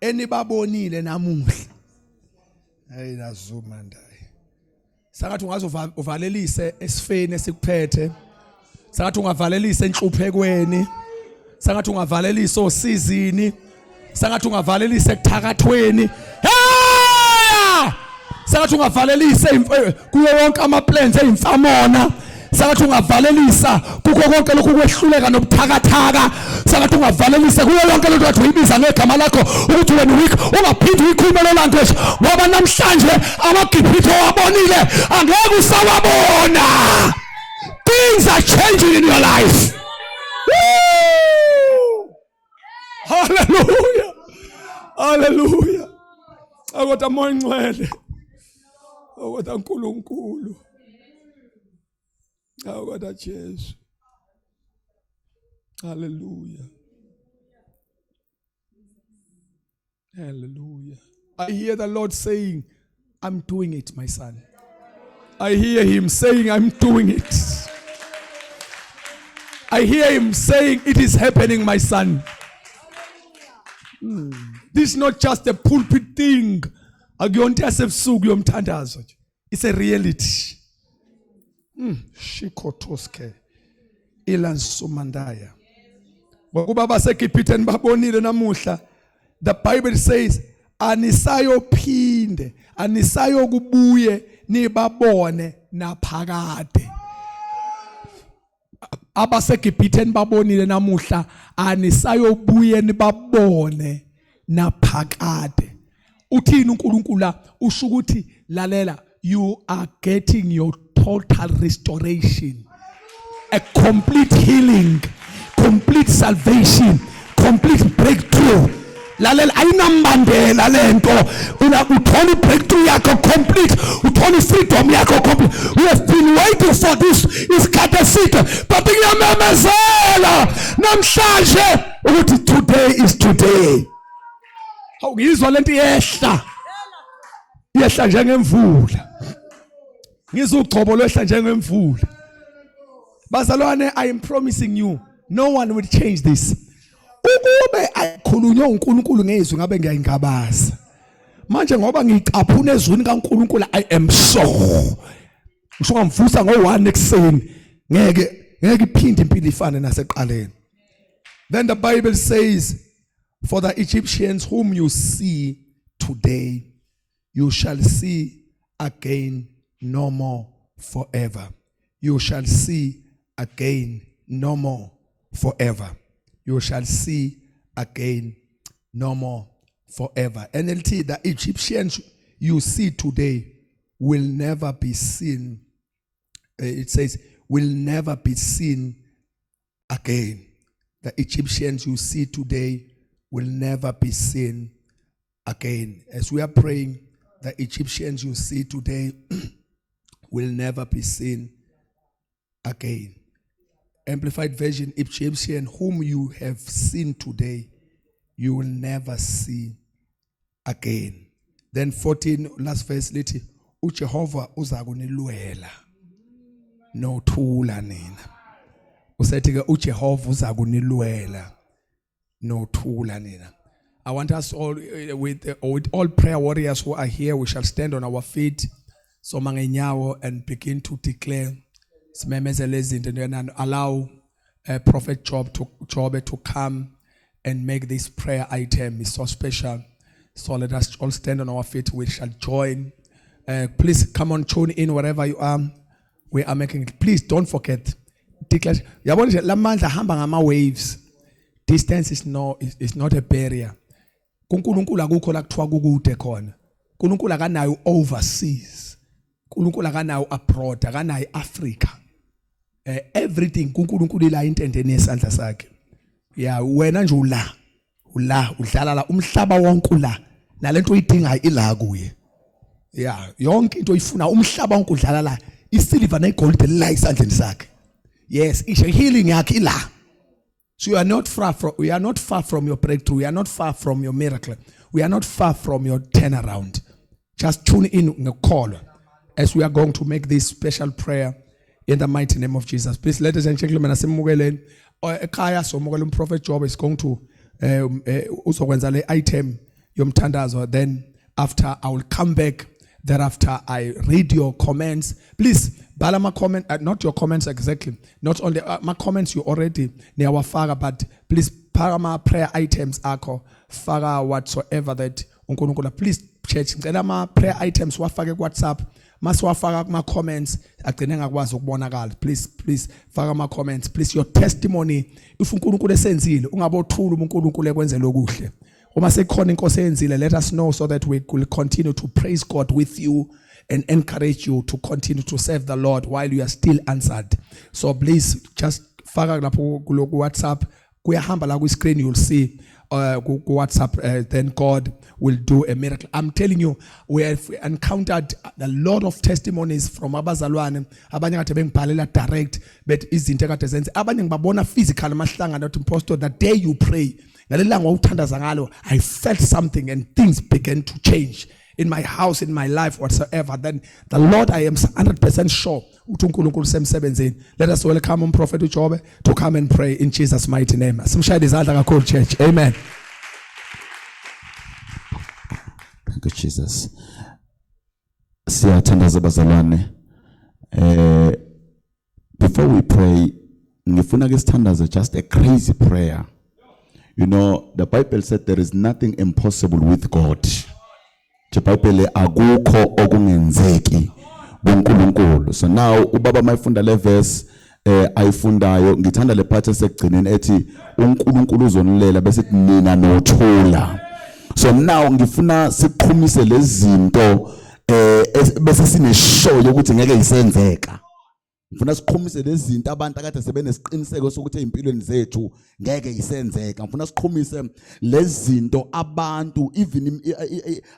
enibabonile namuhla. Hey nazuma ndayi. Sangathi ungazo uvalelise esifeni esikuphethe. Sangathi ungavalelisa enhluphekweni. Sangathi ungavalelisa osizini. Sangathi ungavalelisa ekuthakathweni. Sakathi ungavalelisa kuyo wonke ama-plans ey'mfamona. Sakathi ungavalelisa kukho konke lokhu kwehluleka nobuthakathaka. Sakathi ungavalelisa kuyo yonke lento kade uyibiza ngegama lakho ukuthi wena weak, ungaphindi uyikhulume lo language ngoba namhlanje amaGibhithe wabonile angeke usawabona. Things are changing in your life. Woo! Hallelujah. Hallelujah. Akodwa moya ngcwele. Akodwa uNkulunkulu. Akodwa Jesu. Hallelujah. Hallelujah. I hear the Lord saying, I'm doing it, my son. I hear him saying, I'm doing it. I hear him saying, it is happening, my son. This is not just a pulpit thing. It's a reality. Shikotoske. Ilan sumandaya. Ngokuba baseGibhithe babonile namuhla. The Bible says, anisayo phinde, anisayo kubuye nibabone naphakade. AbaseGibhithe babonile namuhla, anisayo buye nibabone naphakade. Uthini uNkulunkulu la usho ukuthi lalela, you are getting your total restoration, a complete healing, complete salvation, complete breakthrough. Lalela ayinambandela lento, uthola breakthrough yakho complete, uthola freedom yakho complete. We have been waiting for this isikhathi eside, but ngiyamemezela namhlanje ukuthi today is today. Awungizwa lento yehla. Yehla njengemvula. Ngizwa uGcobo lwehla njengemvula. Bazalwane, I am promising you, no one will change this. Ukube ayikhulunywa uNkulunkulu ngezwi ngabe ngiyayingabaza. Manje ngoba ngicaphuna ezwini kaNkulunkulu, I am sure. Ngisho ngamvusa ngo1 ekseni, ngeke iphinde impilo ifane naseqaleni. Then the Bible says, for the Egyptians whom you see today, you shall see again no more forever. You shall see again no more forever. You shall see again no more forever. NLT, the Egyptians you see today will never be seen. It says, will never be seen again. The Egyptians you see today will never be seen again. As we are praying, the Egyptians you see today will never be seen again. Amplified version, Egyptian whom you have seen today, you will never see again. Then 14, last verse, lithi uJehova uza kunilwela nothula nina. Usethi ke uJehova uza kunilwela nothula nina. I want us all with all prayer warriors who are here, we shall stand on our feet so mangenyawo and begin to declare simemezele izinto and allow Prophet Job to come and make this prayer item is so special. So let us all stand on our feet. We shall join. Please come on, tune in wherever you are. We are making it. Please don't forget. Declare. Yabona lamandla hamba ngama waves. Distance is not a barrier. kuNkulunkulu akukho la kuthiwa kukude khona. uNkulunkulu akanayo overseas. uNkulunkulu akanayo abroad, akanayo Africa. Everything kuNkulunkulu ila intendeni yesandla sakhe. Yeah, wena nje ula udlala la umhlaba wonke la. Nalento uyidinga ila kuye. Yeah, yonke into oyifuna umhlaba wonke udlala la. Isilver negold la isandleni sakhe. Yes, isho healing yakhe ila. So we are not far from your breakthrough. We are not far from your miracle. We are not far from your turnaround. Just tune in the call as we are going to make this special prayer in the mighty name of Jesus. Please, ladies and gentlemen, asemukelen ekhaya somukela Prophet Job is going to uzokwenza le item yomthandazo. Then after I will come back. Thereafter, I read your comments. Please, bala my comment, not your comments exactly. Not only my comments you already near our father, but please, para my prayer items, ako, father, whatsoever that, please church ngicela ama prayer items wafake ku WhatsApp masiwafaka kuma comments agcine ngakwazi ukubonakala. Please faka ama comments, please your testimony if uNkulunkulu esenzile ungabothula uNkulunkulu ekwenzele okuhle. Uma sekukhona inkosi eyenzile, let us know so that we will continue to praise God with you and encourage you to continue to serve the Lord while you are still answered. So please just faka lapho ku WhatsApp kuyahamba la ku screen, you'll see ku WhatsApp, then God will do a miracle. I'm telling you, we have encountered a lot of testimonies from abazalwane abanye kade bengibhalela direct but izinto ekade zenze abanye ngibabona physical amahlangano athi pastor the day you pray ngalelanga uthandaza ngalo I felt something and things began to change in my house, in my life, whatsoever. Then the Lord, I am 100% sure. Let us welcome Prophet Ujobe to come and pray in Jesus' mighty name. Church. Amen. Thank you, Jesus. Siyathandaza bazalwane. Before we pray, ngifuna ke sithandaze just a crazy prayer. You know, the Bible said there is nothing impossible with God. Bible akukho okungenzeki kuNkulunkulu. So now ubaba mayifunda le verse ayifundayo ngithanda le part esekugcineni ethi uNkulunkulu uzonilela bese nina nothula. So now ngifuna siqhumise lezi zinto bese sine show ukuthi ngeke isenzeka. Ngifuna siqhumise lezi zinto abantu akade sebenesiqiniseko sokuthi empilweni zethu ngeke isenzeka. Ngifuna siqhumise lezi zinto abantu even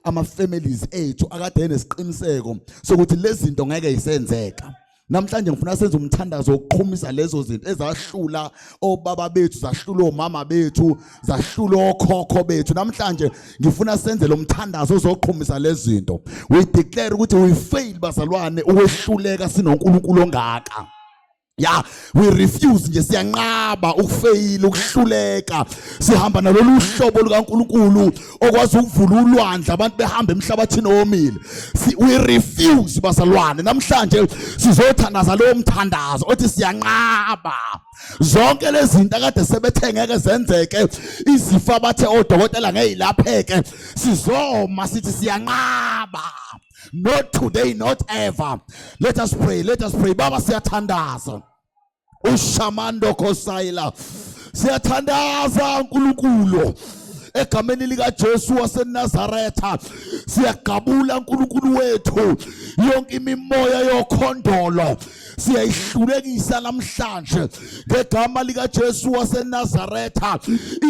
ama families ethu akade enesiqiniseko sokuthi lezi zinto ngeke isenzeka. Namhlanje ngifuna senze umthandazo wokuqhumisa lezo zinto ezahlula obaba bethu, zahlula omama bethu, zahlula okhokho bethu. Namhlanje ngifuna senze lo mthandazo ozoqhumisa lezi zinto. We declare ukuthi we fail bazalwane ukwehluleka sinoNkulunkulu ongaka. Yeah, we refuse nje siyanqaba ukufail ukuhluleka. Sihamba nalolu hlobo lukaNkulunkulu okwazi ukuvula ulwandle abantu behamba emhlabathini omile. We refuse bazalwane. Namhlanje sizothandaza lo mthandazo othi siyanqaba zonke lezi zinto akade sebethe ngeke zenzeke, izifo abathe odokotela ngeyilapheke, sizoma sithi siyanqaba. Not today, not ever. Let us pray. Let us pray. Baba siyathandaza. Ushamando kosaila. Siyathandaza uNkulunkulu. Egameni lika Jesu waseNazaretha siyagabula uNkulunkulu wethu yonke imimoya yokhondolo siyayihlulekisa namhlanje ngegama lika Jesu waseNazaretha.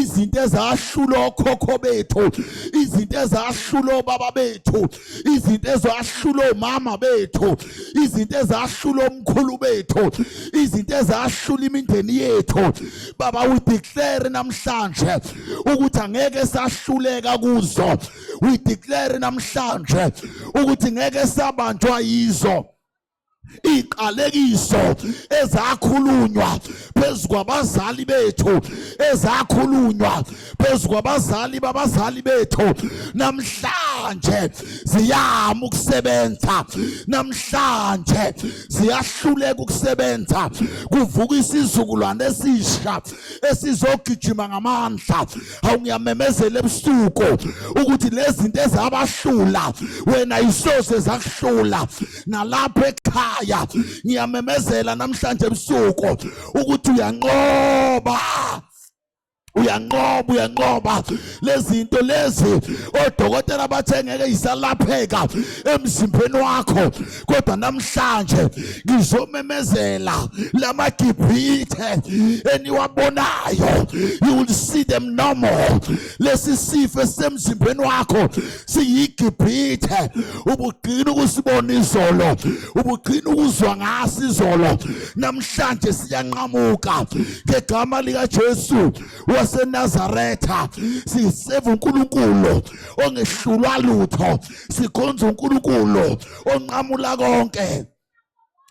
Izinto ezahlula okhokho bethu, izinto ezahlula obaba bethu, izinto ezahlula omama bethu, izinto ezahlula omkhulu bethu, izinto ezahlula imindeni yethu. Baba, we declare namhlanje ukuthi angeke sahluleka kuzo. We declare namhlanje ukuthi ngeke sabanjwa yizo iqalekiso ezakhulunywa phezu kwabazali bethu, ezakhulunywa phezu kwabazali babazali bethu. Namhlanje ziyama ukusebenza, namhlanje ziyahluleka ukusebenza. Kuvuka isizukulwane esisha esizogijima ngamandla. Awungiyamemezela ebusuku ukuthi lezi zinto ezabahlula wena isose zakuhlula nalapha ekhaya. Ngiyamemezela namhlanje ebusuku ukuthi uyanqoba, uyanqoba lezi zinto lezi odokotela bathe ngeke isalapheka emzimbeni wakho. Kodwa namhlanje ngizomemezela lamagibhithe eniwabonayo, you will see them no more. Lesi sifo esemzimbeni wakho siyigibhithe. Ubugcina ukusibona izolo, ubugcina ukuzwa ngasi izolo. Namhlanje siyanqamuka ngegama lika Jesu waseNazaretha. Siseva uNkulunkulu ongehlulwa lutho, sikhonza uNkulunkulu onqamula konke.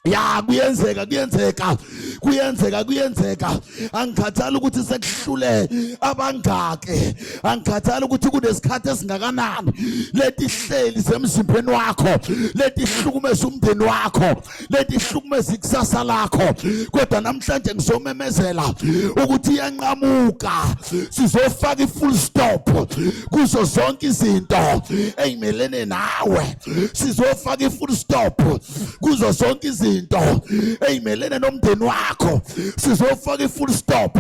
Ya kuyenzeka kuyenzeka angikhathali ukuthi sekuhlule abangake angikhathali ukuthi kunesikhathi esingakanani leti hleli semzimbeni wakho leti hlukumeza umndeni wakho leti hlukumeza ikusasa lakho kodwa namhlanje ngizomemezela ukuthi iyanqamuka sizofaka ifull stop kuzo zonke izinto ezimelene nawe sizofaka ifull stop kuzo zonke izinto ezimelene nomndeni wakho sizofaka ifull stop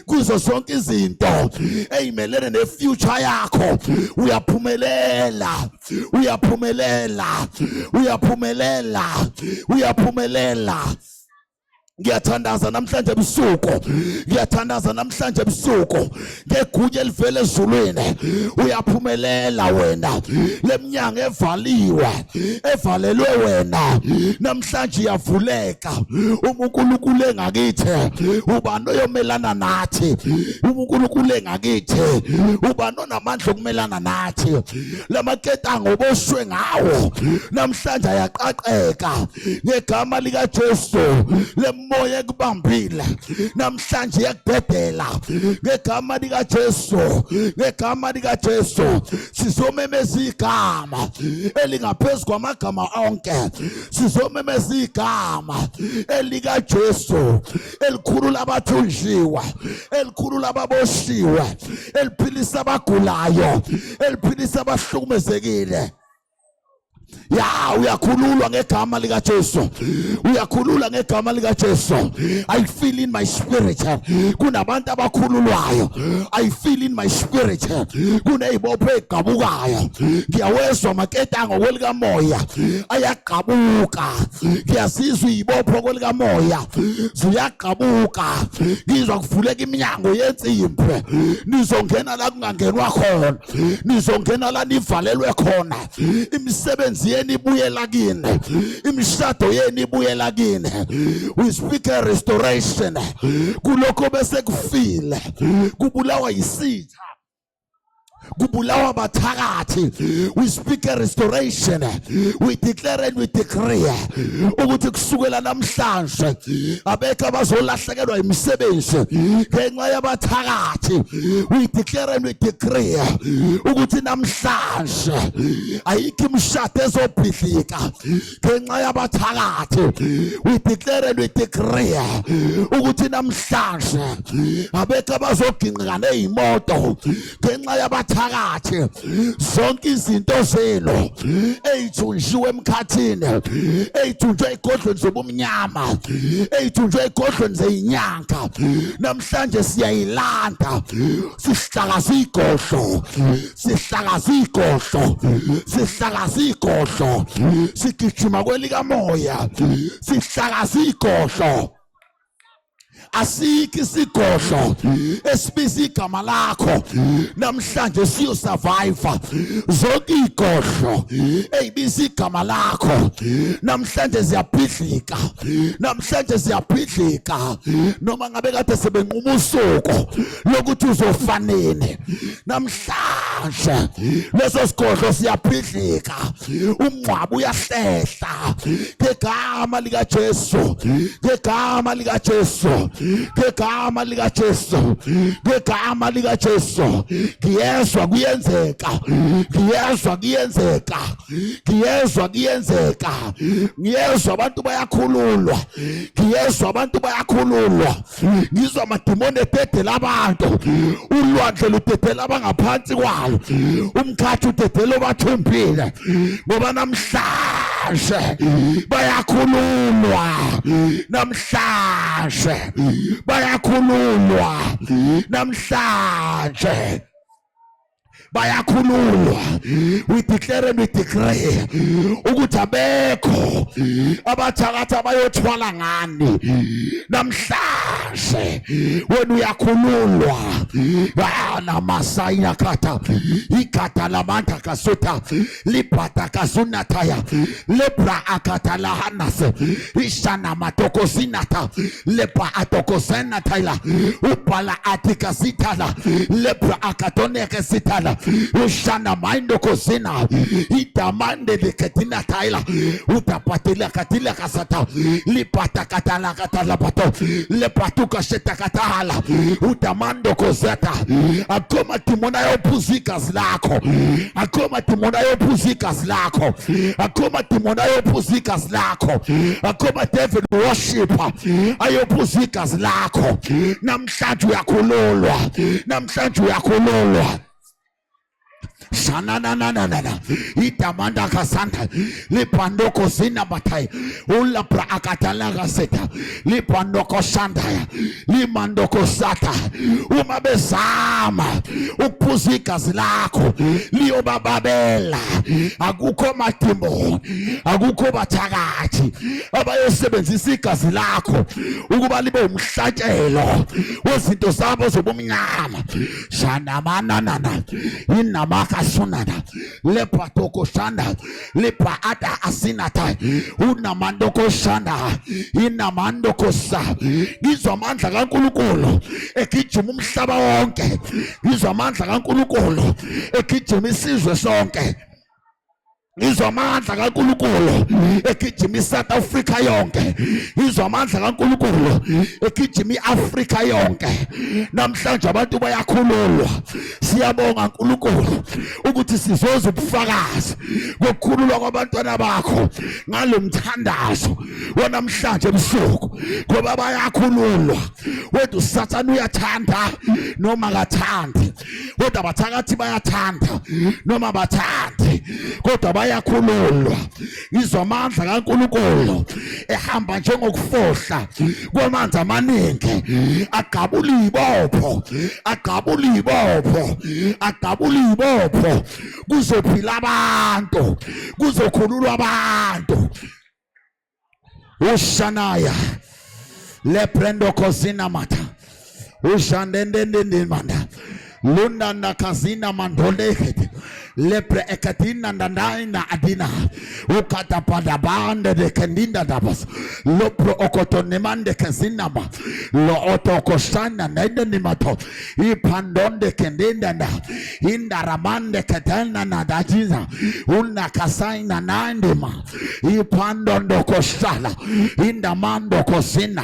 kuzo zonke izinto ezimelene nefuture yakho uyaphumelela uyaphumelela uyaphumelela uyaphumelela ngiyathandaza namhlanje ebusuku ngiyathandaza namhlanje ebusuku ngegunya elivela ezulwini uyaphumelela wena leminyango evalelwe wena namhlanje iyavuleka uNkulunkulu engakithi ubani oyomelana nathi uNkulunkulu engakithi ubani onamandla okumelana nathi lamaketango oboshwe ngawo namhlanje ayaqaqeka ngegama lika Jesu moya ekubambile namhlanje yakudedela ngegama lika Jesu ngegama lika Jesu sizomemeza igama elingaphezulu kwamagama onke sizomemeza igama elika Jesu elikhulu labathunjiwe elikhulu lababoshiwe eliphilisa abagulayo eliphilisa abahlukumezekile ya uyakhululwa ngegama lika Jesu uyakhululwa ngegama lika Jesu I feel in my spirit kunabantu abakhululwayo I feel in my spirit kunezibopho ezigabukayo ngiyawezwa maketango kwelika moya ayagabuka ngiyasizwa izibopho kwelika moya ziyagabuka ngizwa kuvuleka iminyango yensimbi nizongena la kungangenwa khona nizongena la nivalelwe khona imisebenzi yeni ibuyela kini imishado yeni ibuyela kini we speak a restoration kulokho bese kufile kubulawa yisitha kubulawa bathakathi we speak a restoration we declare and we decree ukuthi kusukela namhlanje abekho abazolahlekelwa imisebenzi ngenxa yabathakathi we declare and we decree ukuthi namhlanje ayikho imishado ezobhidlika ngenxa yabathakathi we declare and we decree ukuthi namhlanje abekho abazoginqika nezimoto ngenxa yabathakathi zonke izinto zelo ezithunjiwe emkhathini ezithunjwe egodlweni zobumnyama ezithunjwe egodlweni zezinyanga namhlanje siyayilanda sihlakaza igodlo sihlakaza igodlo sihlakaza igodlo sigijima kwelika moya sihlakaza igodlo asiki isigodlo esibiza igama lakho namhlanje siyo survivor zonke igodlo ezibiza igama lakho namhlanje ziyaphidlika namhlanje ziyaphidlika noma ngabe kade sebenquma usuku lokuthi uzofanene namhlanje leso sigodlo siyaphidlika umncwabo uyahlehla ngegama lika Jesu ngegama lika Jesu ngegama lika Jesu ngegama lika Jesu ngiyezwa kuyenzeka ngiyezwa kuyenzeka ngiyezwa kuyenzeka ngiyezwa abantu bayakhululwa ngiyezwa abantu bayakhululwa ngizwa amadimoni ededela abantu ulwandle ludedela abangaphansi kwalo umkhathi udedela obathumbile ngoba namhlanje bayakhululwa namhlanje bayakhululwa namhlanje bayakhululwa we declare and we decree ukuthi abekho abathakathi abayothwala ngani namhlanje wena uyakhululwa bana masaya kata ikata lamanta kasota lipata kasunataya lepra akata lahanas ishana matokosinata lepa atokosenataya upala atikasitala lepra akatoneke sitala ushanda mind kozina itamande de ketina taila utapatila katila kasata lipata katala katala pato lepatuka sheta katala utamando kozata akoma timona yopuzika zlako akoma timona yopuzika zlako akoma timona yopuzika zlako akoma David worship ayopuzika zlako namhlanje uyakhululwa namhlanje uyakhululwa Shananana itamanda kasanta lipandoko zina batai ulapra akatalaga seta lipandoko shandaya limandoko sata umabezama ukuzika zilako liobababela akukho matimbo akukho bathakathi abayosebenzisa igazi lakho ukuba libe umhlatshelo wezinto zabo zobumnyama shanamanana inamaka sunada lepa toko shanda lepa ata asinata unamandoko shanda inamandoko sa izwa amandla kaNkulunkulu ekijima umhlaba wonke izwa amandla kaNkulunkulu ekijima isizwe sonke izwa amandla kaNkulunkulu ekijima iSouth Africa yonke izwa amandla kaNkulunkulu ekijima iAfrika yonke namhlanje abantu bayakhululwa siyabonga uNkulunkulu ukuthi sizoza ubufakazi kokukhululwa kwabantwana bakho ngalomthandazo wanamhlanje ebusuku ngoba bayakhululwa wethu uSathane uyathanda noma kathandi kodwa bathakathi bayathanda noma bathandi kodwa bayakhululwa izwa amandla kaNkulunkulu ehamba njengokufohla kwamanzi amaningi agabula ibopho agabula ibopho agabula ibopho kuzophila abantu kuzokhululwa abantu ushanaya leprendo kozina mata ushandendende manda lunda na kazina mandolekete lepre ekatina ndandaina adina ukata pada bande de kendinda dabas lopro okotonemande kazinama lo otokosana naide nimato ipandonde kendinda na indaramande katana na dajiza una kasaina naindima ipandondo koshala indamando kosina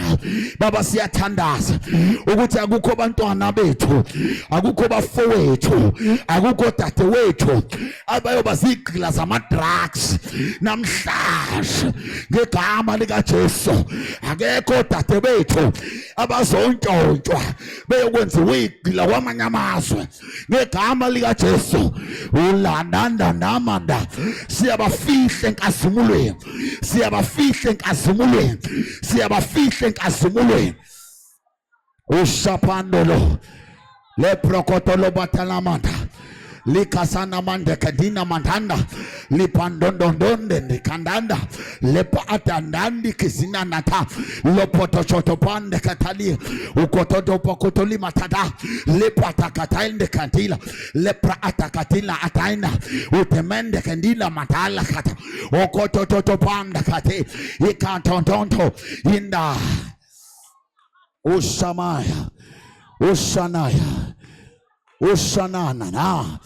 baba siyathandaza ukuthi akukho bantwana bethu akukho bafowethu akukho dadewethu abayoba zigqila zama-drugs namhlanje ngegama likaJesu akekho dadewethu abazontshontshwa beyokwenziwa igqila kwamanye amazwe ngegama likaJesu ulandanda namanda siyabafihla enkazimulweni siyabafihla enkazimulweni siyabafihla enkazimulweni ushapandolo leprokotolo batalamanda likasana mande kadina mandanda lipandondondonde ndikandanda lepa atandandi kizina nata lopoto chotopande katali ukototo pokotoli matata lepa takatainde kantila lepra atakatila ataina utemende kandila matala kata okototo panda kate ikantontonto inda ushamaya ushanaya ushanana na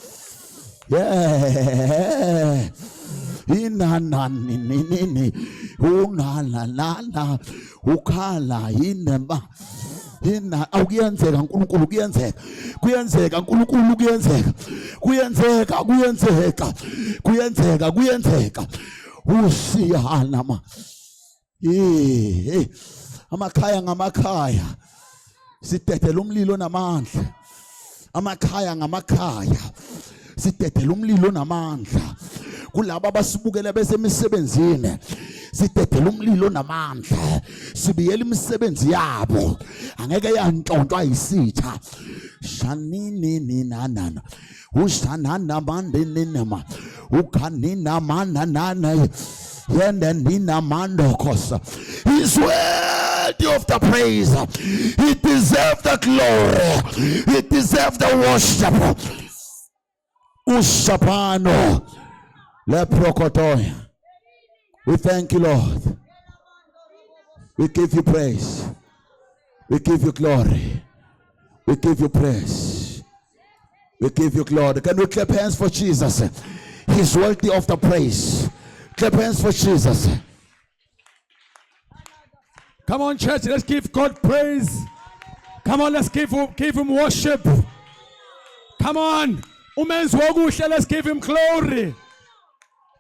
yeah inana nini unala ukhala inema ina awuyenzeka uNkulunkulu kuyenzeka uNkulunkulu kuyenzeka usiyana ma amakhaya ngamakhaya sidedela umlilo namandla amakhaya ngamakhaya sidedela umlilo namandla kulabo abasibukela besemisebenzini sidedela umlilo namandla sibiyela imisebenzi yabo angeke yantontwa isitha shanini ninana ushanana mandenema ukhanina manana yende nina mandokosa is worthy of the praise. It deserves the glory. It deserves the worship. Usapano leprokotoy. We thank you, Lord. We give you praise. We give you glory. We give you praise. We give you glory. Can we clap hands for Jesus? He's worthy of the praise. Clap hands for Jesus. Come on, church, let's give God praise. Come on, let's give him worship. Come on. Let's give him glory.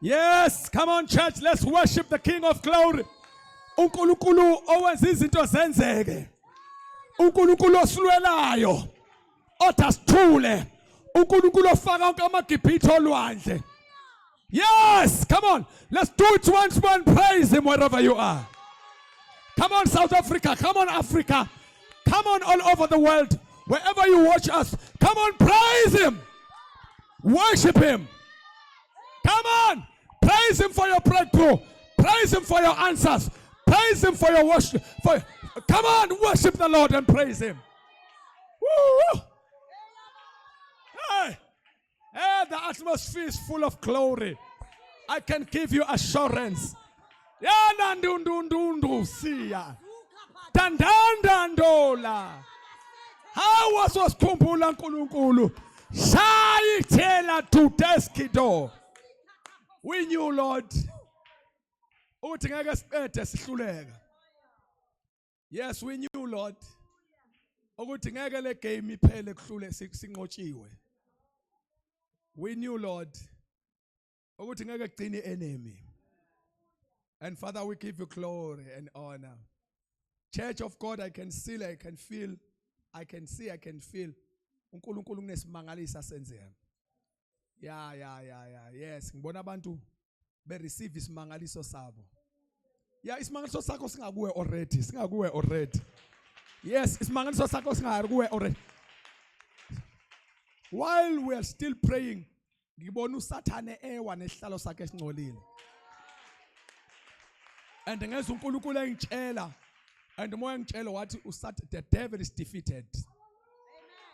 Yes, come on, church, let's worship the King of Glory. uNkulunkulu owenza izinto zenzeke. uNkulunkulu osilwelayo. Othasithule. uNkulunkulu ofaka wonke amagibhithe olwandle. Yes, come on. Let's do it once more and praise him wherever you are. Come on, South Africa. Come on, Africa. Come on, all over the world. Wherever you watch us. Come on, praise him. Worship him. Come on. Praise him for your breakthrough. Praise him for your answers. Praise him for your worship. Come on, worship the Lord and praise him. Woo! Hey, the atmosphere is full of glory. I can give you assurance. How was kumbula nkulunkulu? Shayithela to deskido. We knew, Lord. Yes, we knew, Lord. We knew, Lord. Enemy. And Father, we give you glory and honor. Church of God, I can see, I can feel, I can see, I can feel. uNkulunkulu kunesimangalisa senzeka. Yeah. Yes, ngibona abantu be receive isimangaliso sabo. Yeah, isimangaliso sakho singakuwe already. Yes, isimangaliso sakho singakuwe already. While we are still praying, ngibona uSathane ewa nesihlalo sakhe esingcolile. And ngeze uNkulunkulu engitshela, and moya ngitshela wathi the devil is defeated.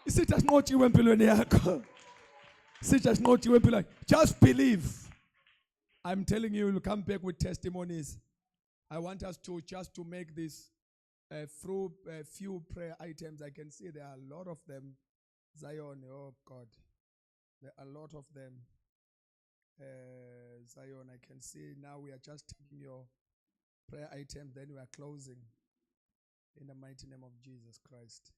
Isithi asinqotshiwe empilweni yakho. Just believe. I'm telling you, we'll come back with testimonies. I want us to just to make this through a few prayer items. I can see there are a lot of them. Zion, oh God, there are a lot of them. Zion, I can see now we are just taking your prayer item, then we are closing in the mighty name of Jesus Christ.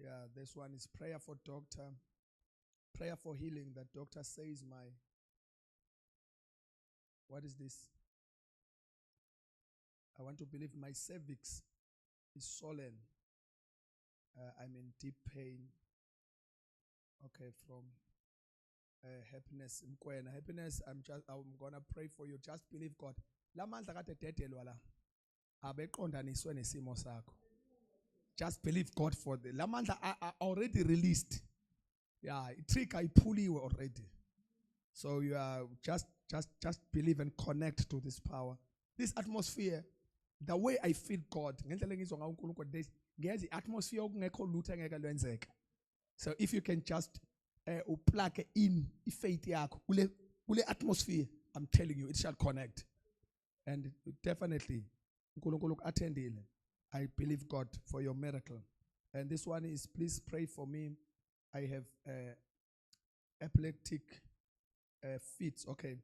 Yeah, this one is prayer for doctor. Prayer for healing. That doctor says what is this? I want to believe my cervix is swollen. I'm in deep pain. Okay, from happiness. Happiness, I'm gonna pray for you. Just believe God. Just believe God for the Lamanda are already released. Yeah, trick I pull you already. So you are just believe and connect to this power. This atmosphere, the way I feel God. There's the atmosphere. So if you can just plug in faith atmosphere, I'm telling you, it shall connect. And definitely, I believe God for your miracle. And this one is, please pray for me. I have epileptic fits. Okay,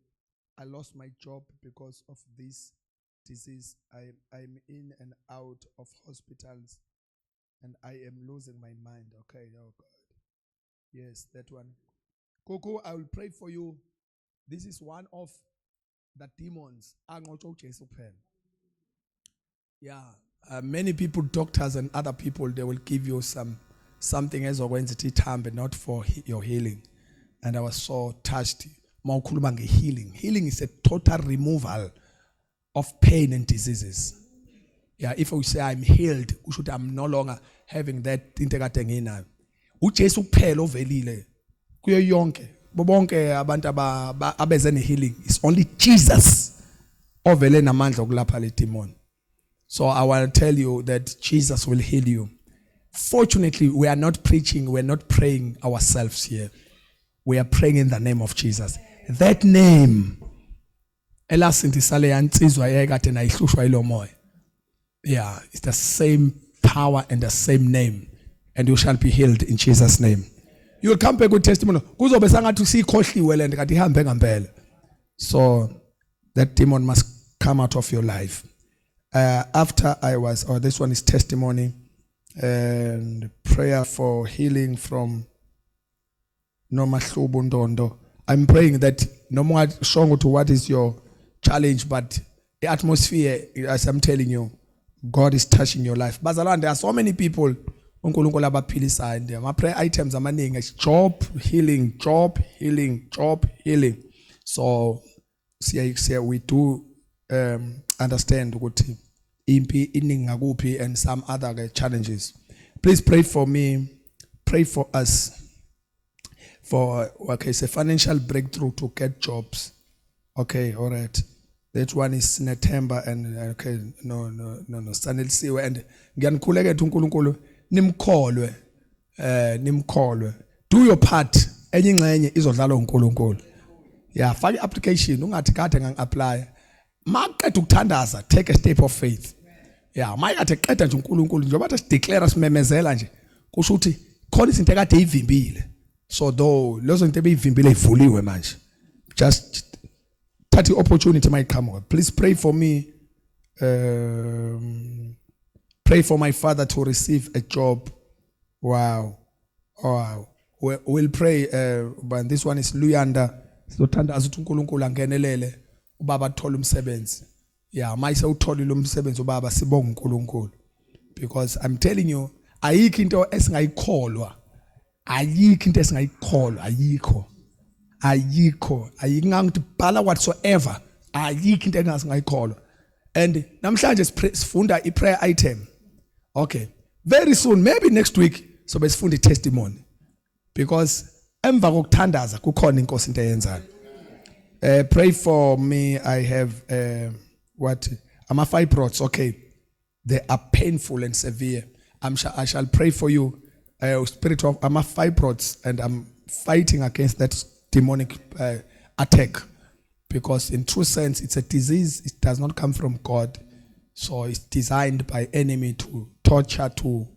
I lost my job because of this disease. I'm in and out of hospitals, and I am losing my mind. Okay, oh God. Yes, that one. Coco, I will pray for you. This is one of the demons. Yeah. Many people, doctors and other people, they will give you something as a time, but not for your healing. And I was so touched. Healing. Healing is a total removal of pain and diseases. Yeah, if we say I'm healed, I'm no longer having that integrating. uJesu kuphela ovelile kuyo yonke bonke abantu abezene healing. It's only Jesus ovele namandla okulapha le demon. So I want to tell you that Jesus will heal you. Fortunately, we are not preaching, we are not praying ourselves here. We are praying in the name of Jesus. That name, yeah, it's the same power and the same name. And you shall be healed in Jesus' name. you will come back with testimony. Kuzobe sangathi usikhohliwe le nto kanti ihambe ngempela. So that demon must come out of your life. After I was, this one is testimony and prayer for healing from Nomahlubu Ndondo. I'm praying that no more strong to what is your challenge, but the atmosphere, as I'm telling you, God is touching your life. Bazalan, there are so many people. My prayer items are maning is job healing, job healing, job healing. So we do understand what impi and some other challenges. Please pray for me, pray for us for say financial breakthrough to get jobs. Okay, all right. That one is Netemba and okay, no. Sanel siwe and ngiyankhuleka uNkulunkulu nimkholwe nimkholwe. Do your part. Enye ingxenye izodlala uNkulunkulu. Yeah, fake application ungathi kade ngangi-apply. Maqeda ukuthandaza, take a step of faith. Yeah, mayikade qeda nje uNkulunkulu njengoba bathi declare simemezela nje kusho ukuthi khona izinto ekade eyivimbile. So though lezo zinto ebeyivimbile ivuliwe manje. Just that opportunity might come up. Please pray for me. Pray for my father to receive a job. Wow. We'll pray. But this one is Luyanda. So tanda azuthi uNkulunkulu angenelele ubaba thola umsebenzi. Yeah, mayise utholile umsebenzi ubaba sibonga uNkulunkulu. Because I'm telling you, ayikho into esingayikholwa. Ayikho into esingayikholwa, ayikho. Ayingangithi bhala whatsoever. Ayikho into engasingayikholwa. And namhlanje sifunda i-prayer item. Okay. Very soon, maybe next week, so besifunda i-testimony. Because emva kokuthandaza kukhona inkosi into eyenzayo. Pray for me. I have ama fibroids. Okay. They are painful and severe. I shall pray for you. Spirit of ama fibroids, and I'm fighting against that demonic attack, because in true sense it's a disease. It does not come from God, so it's designed by enemy to torture, to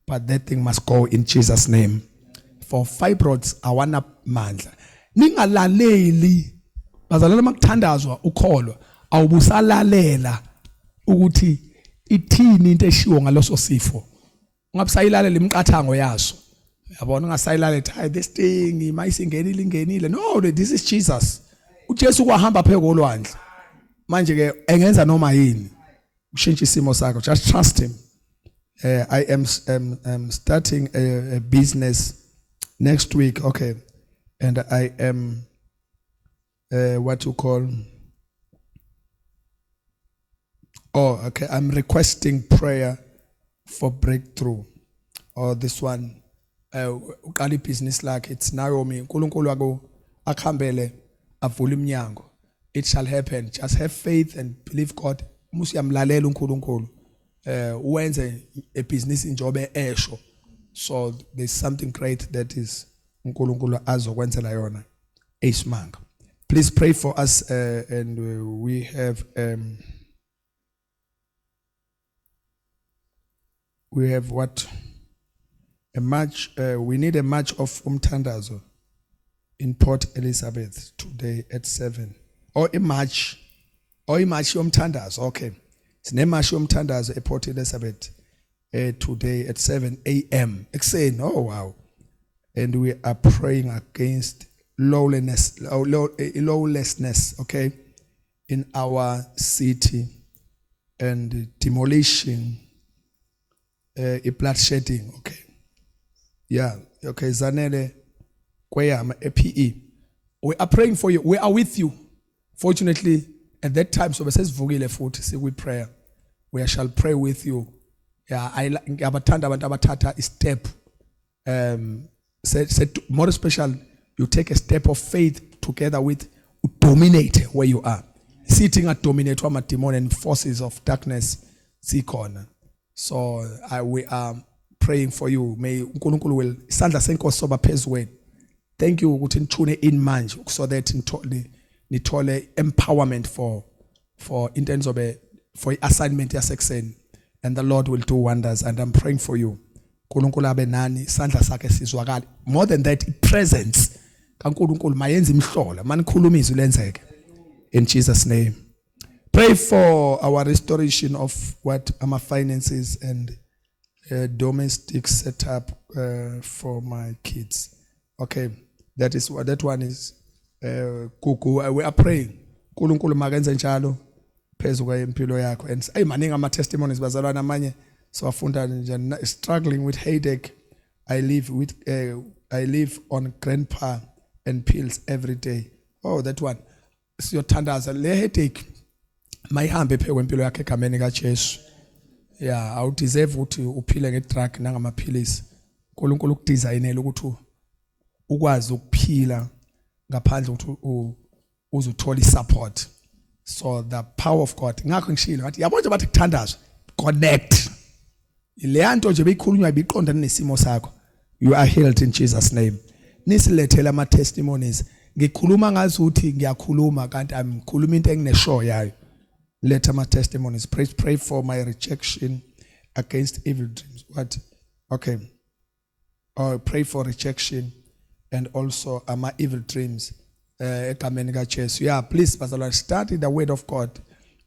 but that thing must go in Jesus' name. For fibroids awana mandla ningalaleli bazalana makuthandazwa ukholwa awubusalalela ukuthi ithini into eshiwo ngaloso sifo ungabusayilalela imiqathango yaso. Yabona ungasayilalela ethi this thing mayisingenile. No, this is Jesus. uJesu kwahamba pheko olwandle. Manje ke engenza noma yini ushintshe isimo sakho. Just trust him. I am starting a business next week. Okay. And I am I'm requesting prayer for breakthrough. Or this one, uqala business like it's Naomi. uNkulunkulu wako akhambele avula iminyango. It shall happen. Just have faith and believe God. Musiyamlalela uNkulunkulu. Wenze a business njobe esho. So there's something great that is uNkulunkulu azokwenzela yona esimanga. Please pray for us, and we have what? A march. We need a march of umthandazo in Port Elizabeth today at 7. Or a march umthandazo. Okay. Sine march umthandazo at Port Elizabeth today at 7 a.m. Exane. Oh wow. And we are praying against lawlessness, okay, in our city, and demolition, bloodshedding, okay. Yeah, okay, Zanele, Kweyama, APE. We are praying for you. We are with you. Fortunately, at that time, so it says Vugile foot, say we prayer. We shall pray with you. Yeah, I abatata step. Said more special, you take a step of faith together with dominate where you are. Sitting at dominate one demon and forces of darkness see corner. So we are praying for you. May uNkulunkulu will sandla senkosi soba phezweni. Thank you ukuthi nithune in manje so that nithole empowerment for in terms of for assignment yasekuseni, and the Lord will do wonders, and I'm praying for you. uNkulunkulu abe nani isandla sakhe sizwakala. More than that, presence kaNkulunkulu mayenza imhlola manikhuluma izwi lenzeke in Jesus name. Pray for our restoration of what our finances and domestic setup for my kids. Okay, that is what that one is. Kuku, we are praying. uNkulunkulu makenze njalo phezu kwempilo yakho. And maningi ama testimonies bazalwana amanye so afunda nje struggling with headache. I live on grandpa and pills every day. Oh, that one. Siyothandaza le headache mayihambe phe kwempilo yakhe egameni kaJesu. Yeah, awu deserve ukuthi uphile ngedrug nangamaphilisi. uNkulunkulu ukudesignela ukuthi ukwazi ukuphila ngaphandle ukuthi uzuthola isupport. So the power of God. Ngakho ngishilo ngathi yabo nje bathi kuthandazwa connect. Le nto nje beyikhulunywa ibiqondana nesimo sakho. You are healed in Jesus name. Nisilethela ama testimonies. Ngikhuluma ngazi ukuthi ngiyakhuluma kanti ngikhuluma into engineshow yayo. Let my testimonies. Pray for my rejection against evil dreams. What? Okay. Pray for rejection and also my evil dreams. Yeah, please, Pastor, study the word of God.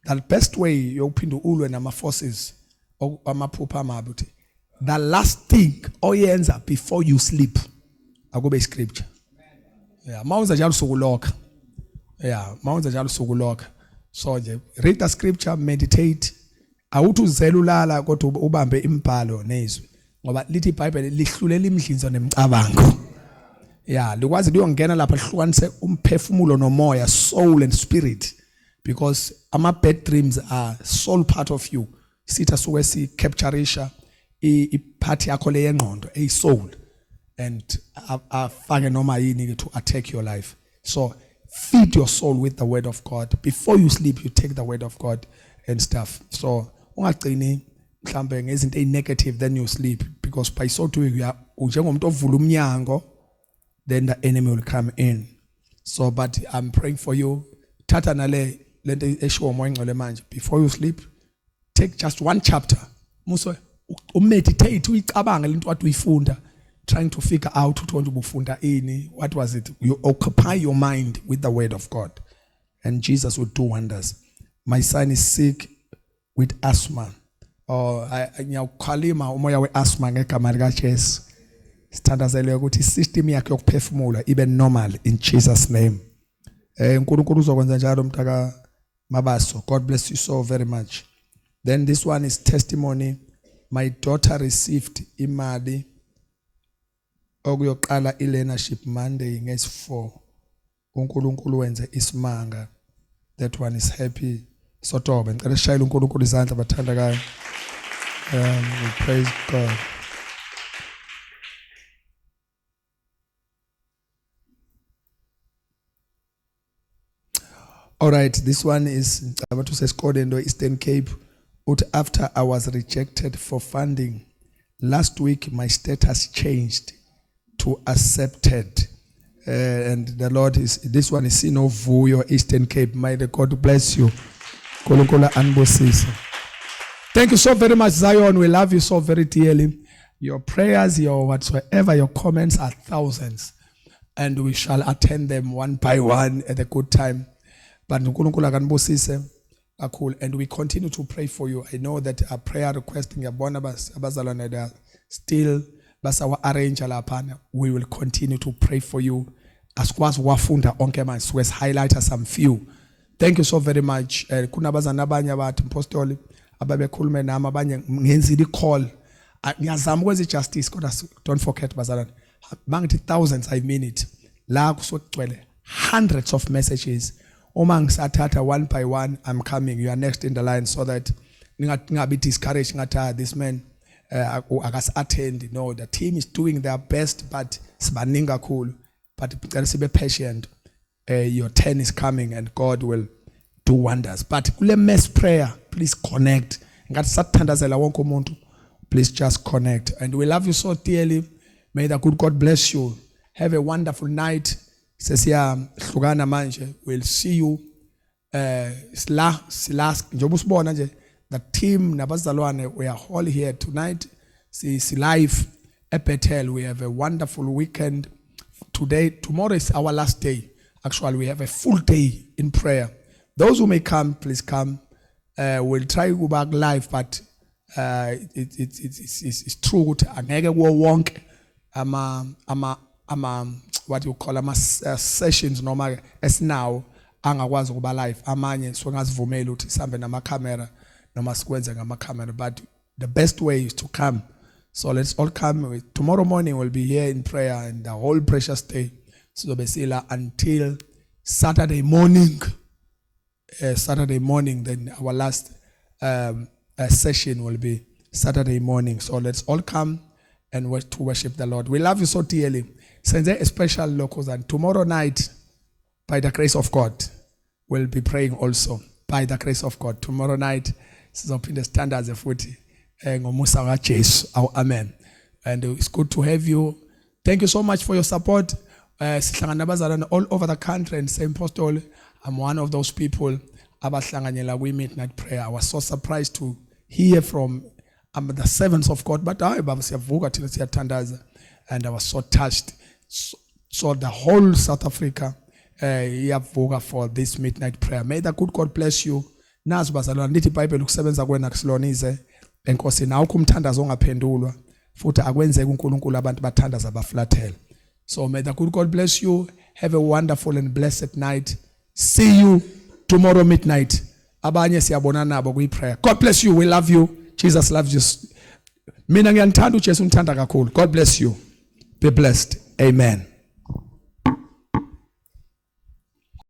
The best way you open the ulwe na forces or amaphupha amabuti. The last thing ends up before you sleep. I go by scripture. Yeah, maunza jalo sukuloka. Yeah, maunza jalo sukuloka. So read the scripture, meditate. Awuthuzela ulala kodwa ubambe imbhalo nezwi. Ngoba lithi iBhayibheli lihlulela imidlinzo nemicabango. Yeah, likwazi liyongena lapha lihlukanise umphefumulo nomoya, soul and spirit, because ama bad dreams are soul part of you. Sitha suke si captureisha ipart yakho le yengqondo, a soul, and afake noma yini to attack your life. So feed your soul with the word of God. Before you sleep, you take the word of God and stuff. So ungagcini mhlambe ngezinto negative then you sleep, because by so doing you are njengomuntu ovula umnyango, then the enemy will come in. So but I'm praying for you. Tata nale lento esho moya ngcole manje. Before you sleep, take just one chapter. Muso meditate uyicabange into wathi uyifunda, trying to figure out ukuthi ubufunda ini, what was it. You occupy your mind with the word of God and Jesus will do wonders. My son is sick with asthma. Ngiyawukhalima umoya we-asthma ngegama likaJesu. Sithandazele ukuthi system yakhe yokuphefumula ibe normal in Jesus name. uNkulunkulu uzokwenza njalo mntaka Mabaso. God bless you so very much. Then this one is testimony. My daughter received imali okuyoqala i-learnership Monday ngesi4. uNkulunkulu wenze isimanga. That one is happy. Sotobe ngicela shayela uNkulunkulu izandla bathandakayo. We praise God. All right, this one is about to say Skodendo Eastern Cape. After I was rejected for funding, last week my status changed to accepted. And the Lord is, this one is Sino Vuyo Eastern Cape. May the God bless you. Kolokola Anbosisa. Thank you so very much, Zion. We love you so very dearly. Your prayers, your whatsoever, your comments are thousands. And we shall attend them one by one at a good time. But uNkulunkulu akanibusise kakhulu, and we continue to pray for you. I know that a prayer requesting yabona abazalwane they are still basawa arrange lapha. We will continue to pray for you. Asikwazi wafunda onke manje we highlight some few. Thank you so very much. Kunabazana abanye abathi apostoli ababekhulume nami abanye ngenzile call. Ngiyazama ukwenza justice kodwa don't forget bazalwane. Bangithi thousands, I mean it. La kusogcwele hundreds of messages. Uma ngisathatha one by one, I'm coming. You are next in the line, so that ningabi discouraged ngata this man akas attend. No, the team is doing their best, but sibaninga cool. But be patient. Your turn is coming, and God will do wonders. But kule mess prayer, please connect. Ngathi sathandazela wonke umuntu. Please just connect, and we love you so dearly. May the good God bless you. Have a wonderful night. Sesiya hlukana manje. We'll see you silas njengoba usibona nje the team nabazalwane we are all here tonight. See live at Bethel. We have a wonderful weekend. Tomorrow is our last day. Actually, we have a full day in prayer. Those who may come, please come. We'll try to go back live, but it's true. Angeke wonke what you call sessions normal as now angakwazi ukuba live amanye so ngazivumela ukuthi sihambe nama camera noma sikwenze ngama camera, but the best way is to come. So let's all come. Tomorrow morning we'll be here in prayer and the whole precious day. So besila until Saturday morning. Then our last session will be Saturday morning. So let's all come and to worship the Lord. We love you so dearly. Send a special locals, and tomorrow night, by the grace of God, we'll be praying also. By the grace of God, tomorrow night, sizophinda standards futhi ngomusa kaJesu. Amen. And it's good to have you. Thank you so much for your support. Sihlangana nabazalwane all over the country and St. Apostle. I'm one of those people abahlanganyela kwi midnight prayer. I was so surprised to hear from the servants of God, but hayi baba siyavuka thina siyathandaza, and I was so touched. So the whole South Africa iyavuka for this midnight prayer. May the good God bless you. Nazi bazalwane lithi iBhayibheli ukusebenza kwena kusilonize enkosini awukho umthandazo ongaphendulwa futhi akwenzeki uNkulunkulu abantu bathandaza baflathela. So may the good God bless you. Have a wonderful and blessed night. See you tomorrow midnight. Abanye siyabona nabo kwi prayer. God bless you. We love you. Jesus loves you. Mina ngiyanthanda uJesu umthanda kakhulu. God bless you. Be blessed. Amen.